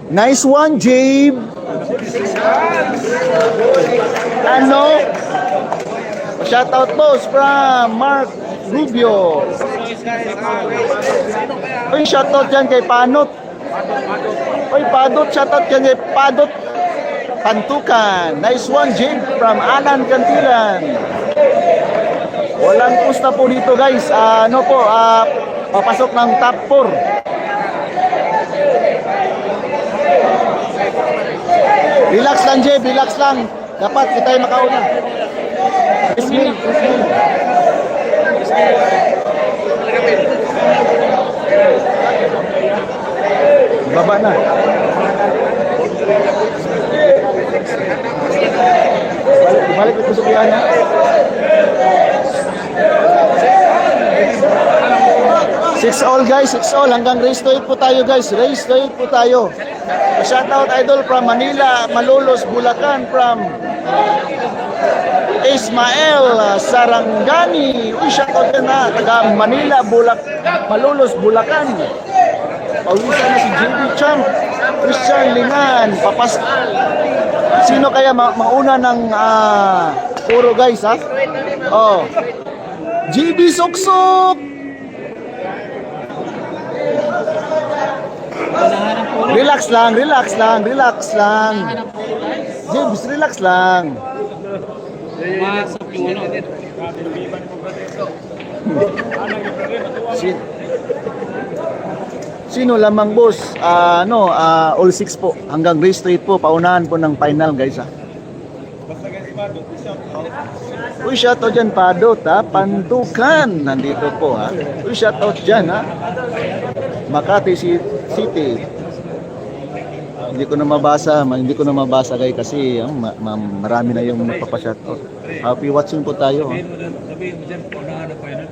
Nice one, Jabe. Ano? Shoutout boss from Mark Rubio. Uy, shoutout dyan kay Panot. Uy, Padot, shoutout dyan kay Padot Pantukan. Nice one, Jabe from Alan Cantilan. Walang pusta po dito, guys. Papasok ng top 4. Relax lang, Jeb. Relax lang. Dapat kita yung makauna. Ismail. Baba na. Balik ko sa kuya niya. 6-all guys, 6-all. Hanggang race to 8 po tayo guys. Race to 8 po tayo. Shoutout idol from Manila, Malolos, Bulacan, from Ismael Sarangani. Uy, shoutout ka na. Taga Manila, Malolos, Bulacan. Pauwisa na si JB Champ, Christian Lingan, Sino kaya mauna ng puro guys ha? Oh. JB Suksok! Relax lang, relax lang, relax lang. James, relax lang. Sino lamang boss? All 6 po. Hanggang race to 8 po. Paunahan po ng final guys ha. Uy, shoutout dyan Padot ha. Pantukan. Nandito po ha. Uy, shoutout dyan ha. Makati City. Hindi ko na mabasa guys kasi marami na yung magpapa-shoutout. Happy watching po tayo. Sabihin mo dyan, paunahan ng final.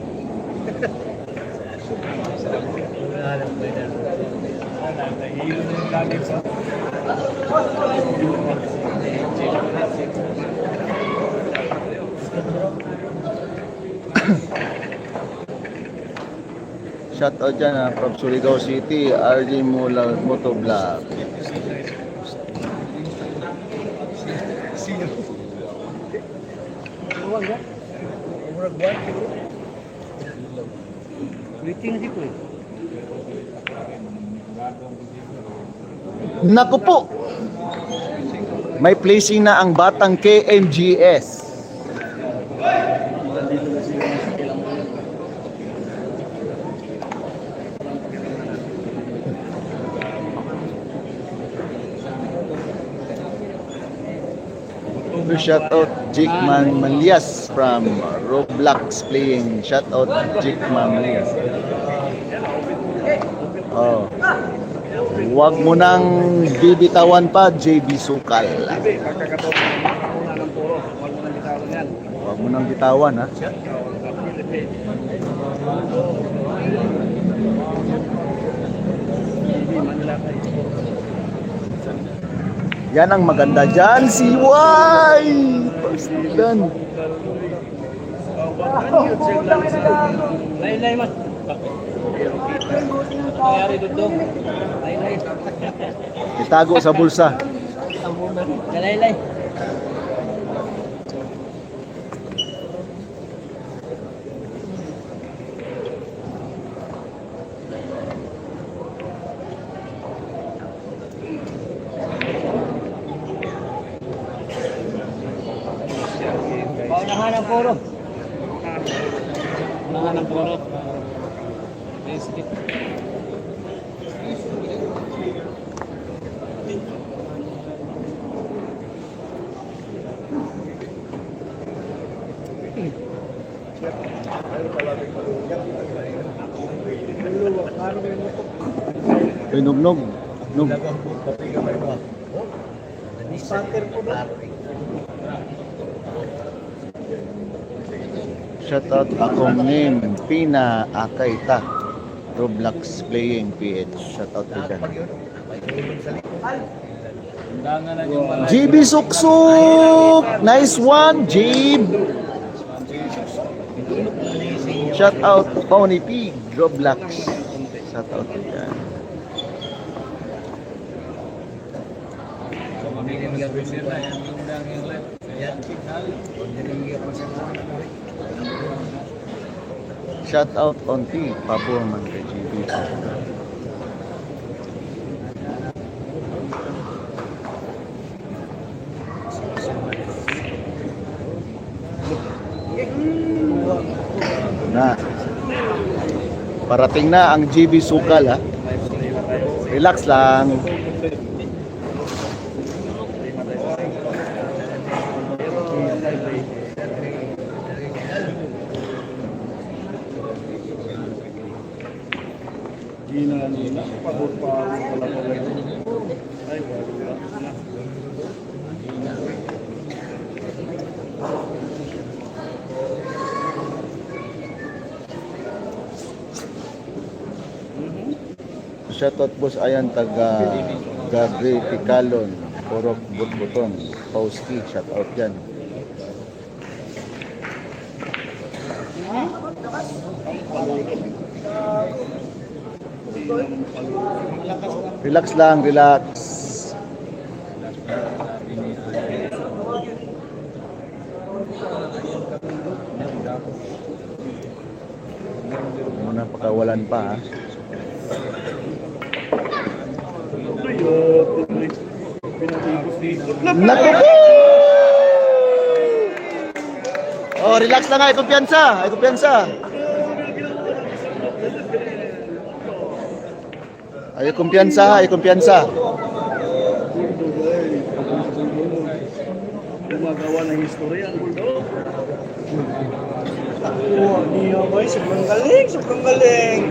Shoutout dyan from Surigao City, RJ Motovlog. Naku po! May placing na ang batang KMGS. Shoutout Jigman Malias from Roblox playing. Shoutout Jigman Malias. Oh. Huwag mo nang bibitawan pa, JB Sukal. Huwag mo nang bitawan, ha? Yan ang maganda dyan, si Y! Pastilan. Lain-lain mas. Nangyari dudong. Lain-lain. Itago sa bulsa. Lain-lain. Paunahan ng puro. Paunahan ng puro. Ay, nugnog. Nog. Shoutout akong name, Pina Akaita. Roblox playing PH. Shoutout ko dyan. Undangan na yung malay. GB Suksuk! Nice one, Jib! Shout out, Pony P, Roblox. Shout out yan. So, mamili mo lang sila. Yan, undang yung live. Yan, Shout out on T, Pabor man kay GB. Na. Parating na ang GB Sukal ha. Relax lang. Shoutout boss ayan taga Gabriel Ticalon, Porok Butbuton, Pauski, shoutout yan. Relax lang, relax. Muna pakawalan pa ha. Naku po! Oh, relax lang, ay kumpiyansa, ay kumpiyansa. Ay kumpiyansa, ay kumpiyansa. Gumagawa ng history ang bulldog. Oh, niyo boy, sobrang galing, sobrang galing.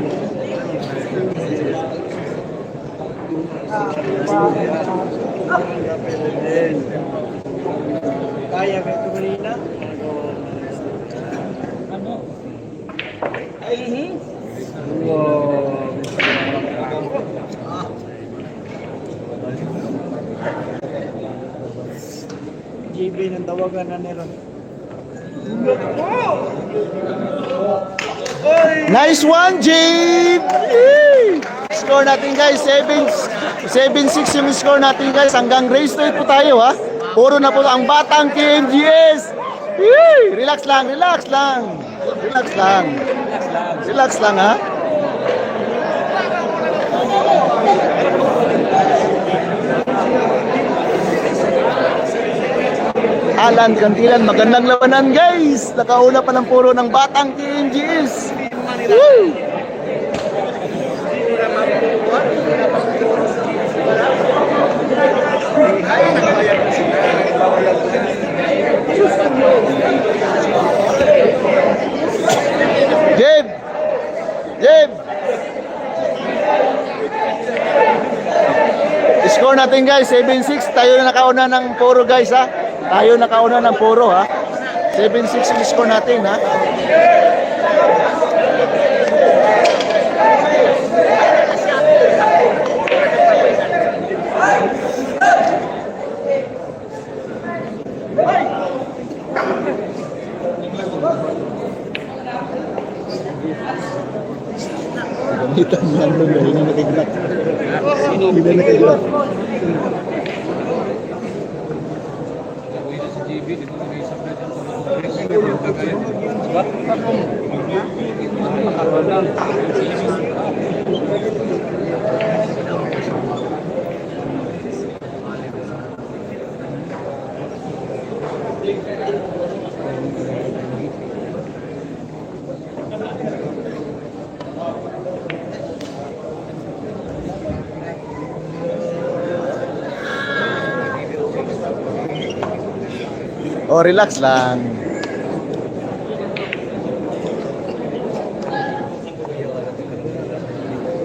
Kaya ba ito kanina? Ay, GB ng tawagan na nila. Nice one, Jim! Score natin guys, 7-6 yung score natin guys. Hanggang race straight po tayo ha. Puro na po ang batang KMGS. Relax lang, relax lang. Relax lang. Relax lang ha. Alan Cantilan, magandang labanan guys. Nakauna pa ng puro ng batang KMGS. Woo! Jeb! Jeb! Score natin guys, 7-6. Tayo na nakauna ng puro guys ha. Tayo nakauna ng puro ha. 7-6 yung score natin ha. Gamitan niya ang lugar, hindi nakiglat. Hindi nakiglat. si GB, di ba mag-iisap na dyan sa mga yung kagaya. Diba? Oh, relax lang.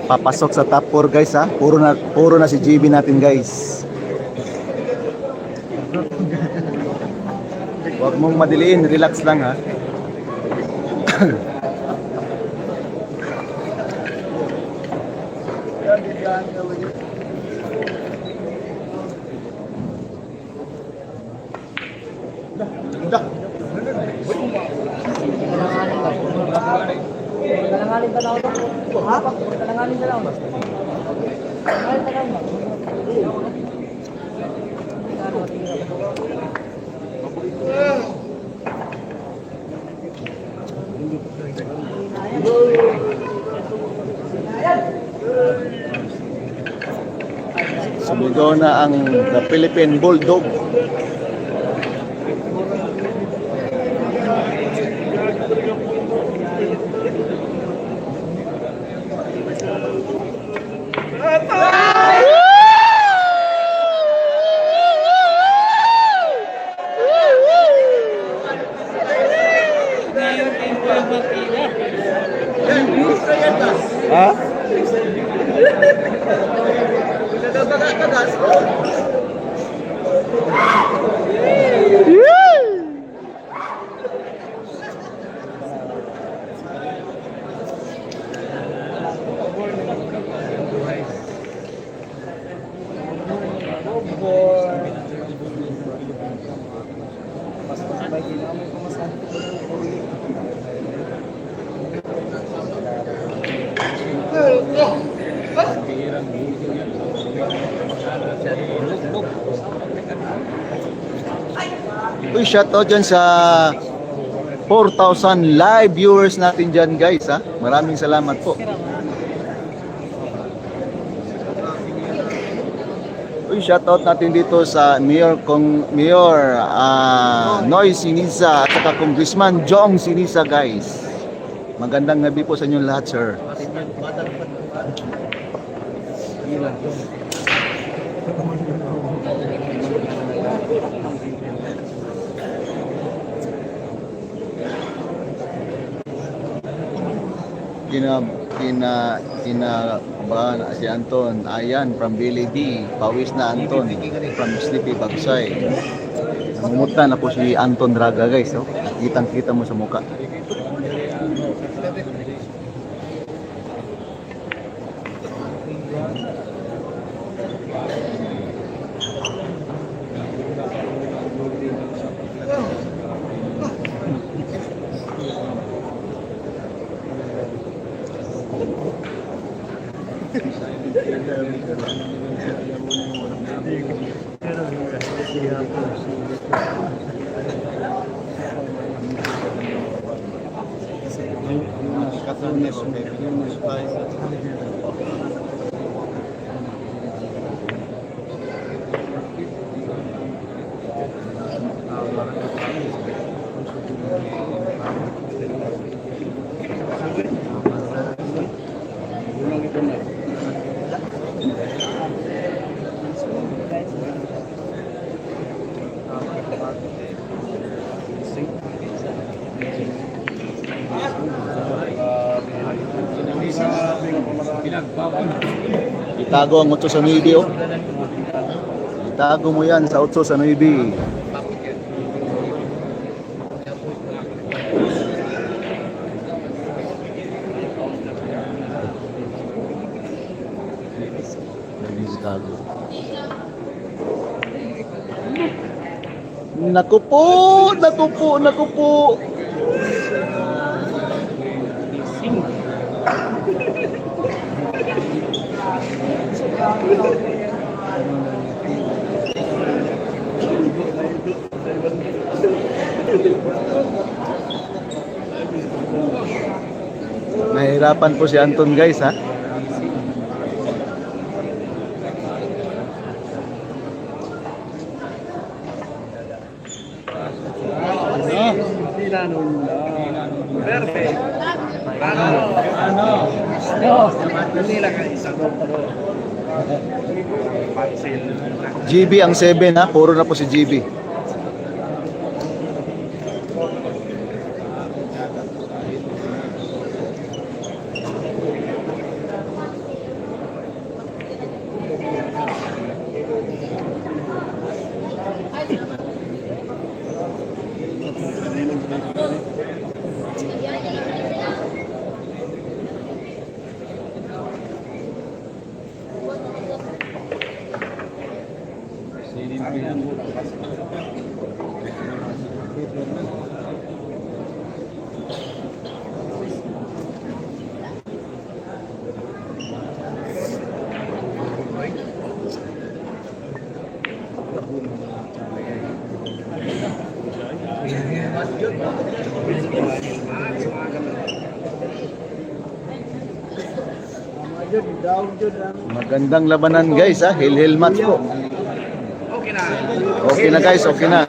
Papasok sa top 4 guys ha. Puro na si GB natin guys. Huwag mong madiliin, relax lang ha. yung tanaw na. Ha? Talanganin tanaw. Ay, tanaw na. Sumigaw na ang the Philippine Bulldog. Ha? Uy, shoutout dyan sa 4,000 live viewers natin dyan, guys, ha. Maraming salamat po. Uy, shoutout natin dito sa Mayor Noy Sinisa at saka Congressman Jong Sinisa, guys. Magandang gabi po sa inyong lahat, sir. Ba si Anton, ayan from Billy D, pawis na Anton from Sleepy Bagsay. Namumuta na po si Anton Draga, guys, oh. Kitang-kita mo sa muka. Itago ang 8 sa 9, oh. Itago mo yan sa 8 sa 9. Naku po, naku po, naku po. Nahirapan po si Anton, guys, ha. Perfect. GB ang 7, ha. Puro na po si GB. Magandang labanan guys ha. Hil-hil match po. Okay na guys, okay na.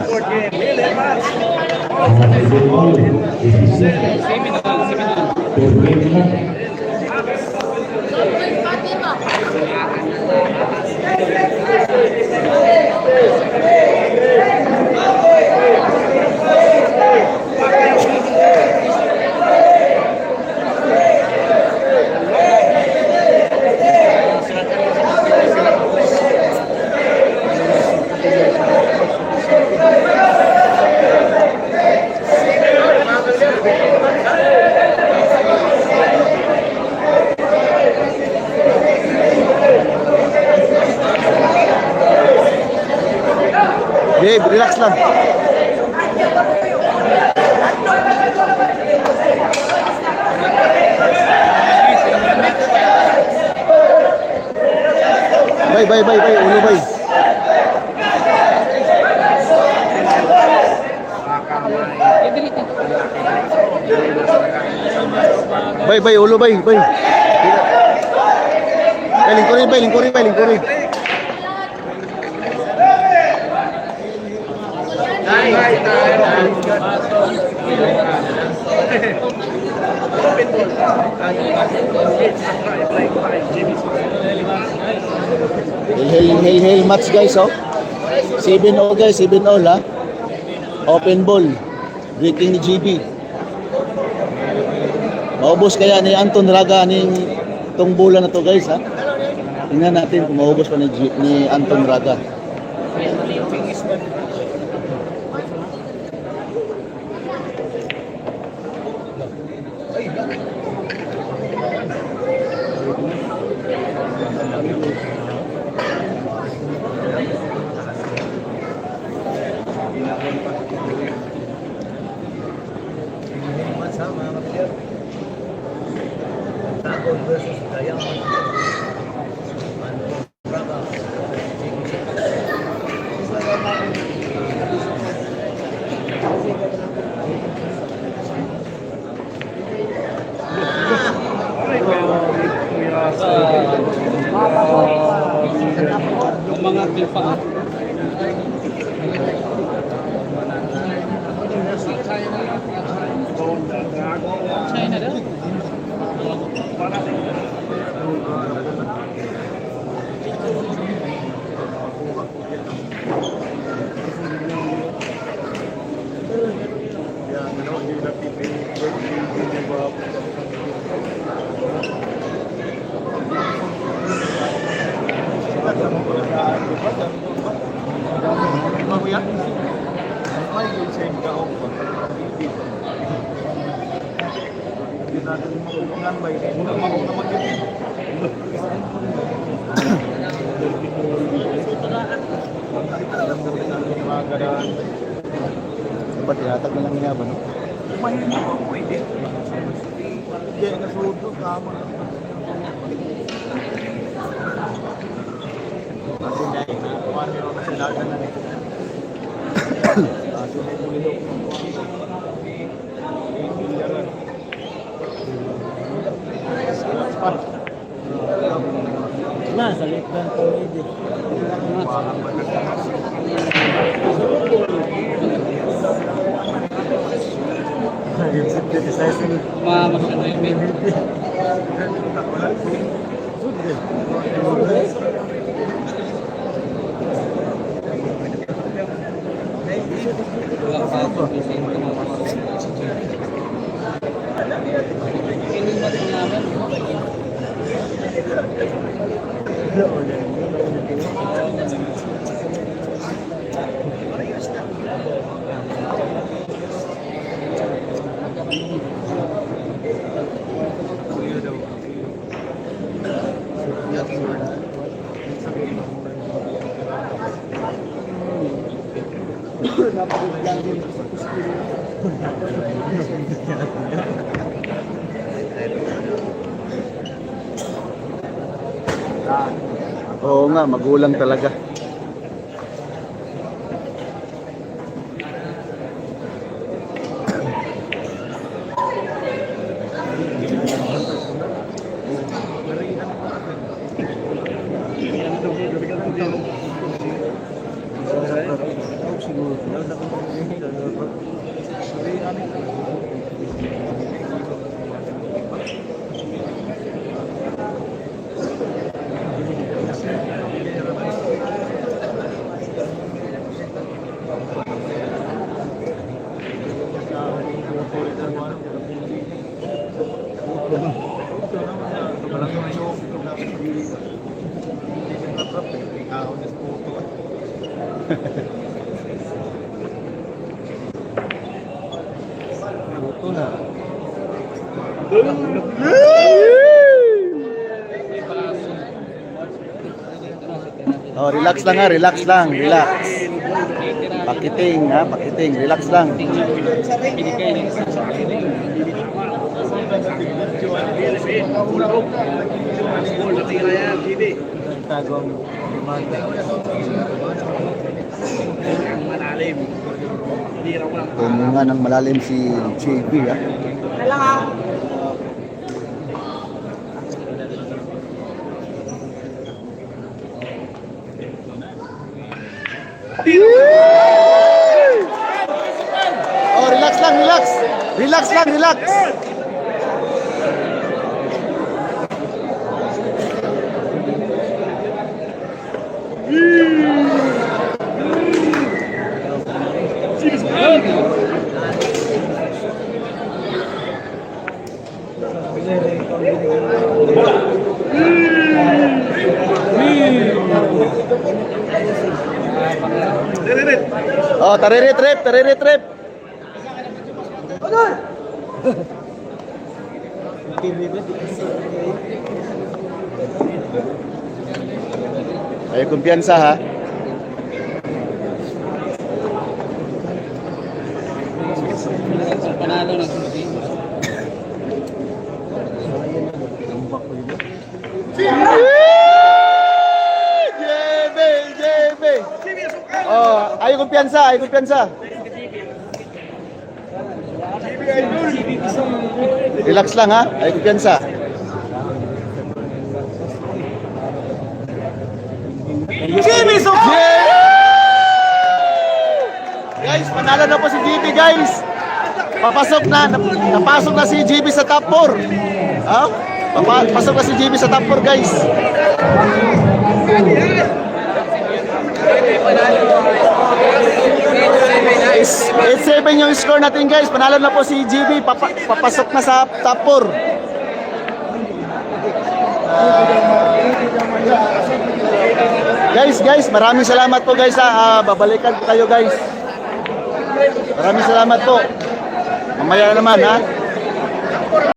Babe, relax lang. Bay, ulo bay. Bay, ulo bay. Lingkuri. Hil match guys oh. 7-0 guys, 7-0 ha. Open ball. Breaking ni GB. Maubos kaya ni Anton Raga ning tong bola na to guys ha. Tingnan natin kung maubos pa ni Anton Raga. Yung mga pipa. China daw. Dapat ihatag na lang niya ba no? Salit lang po hindi. Mamas na yung baby. Oo nga, magulang talaga. Oh, relax lang ha, relax lang, relax. Pakiting ha, pakiting, relax lang. Tumunga ng malalim si JB ha. Oh, relax lang, relax. Relax lang, relax. Oh, taririt-rip, taririt-rip. Ay, kumpiyansa ha. Panalo ng susi. JB, JB. Oh, ay kumpiyansa, ay kumpiyansa. Relax lang ha, ay kumpiyansa. Jimmy Soko! Guys, panalo na po si JB guys. Napasok na si JB sa top 4. Ha? Pasok na si JB sa top 4 guys. It's 7 yung score natin guys. Panalo na po si JB. Papasok na sa top 4. Guys, maraming salamat po guys ha. Babalikan ko kayo guys. Maraming salamat po. Mamaya naman ha.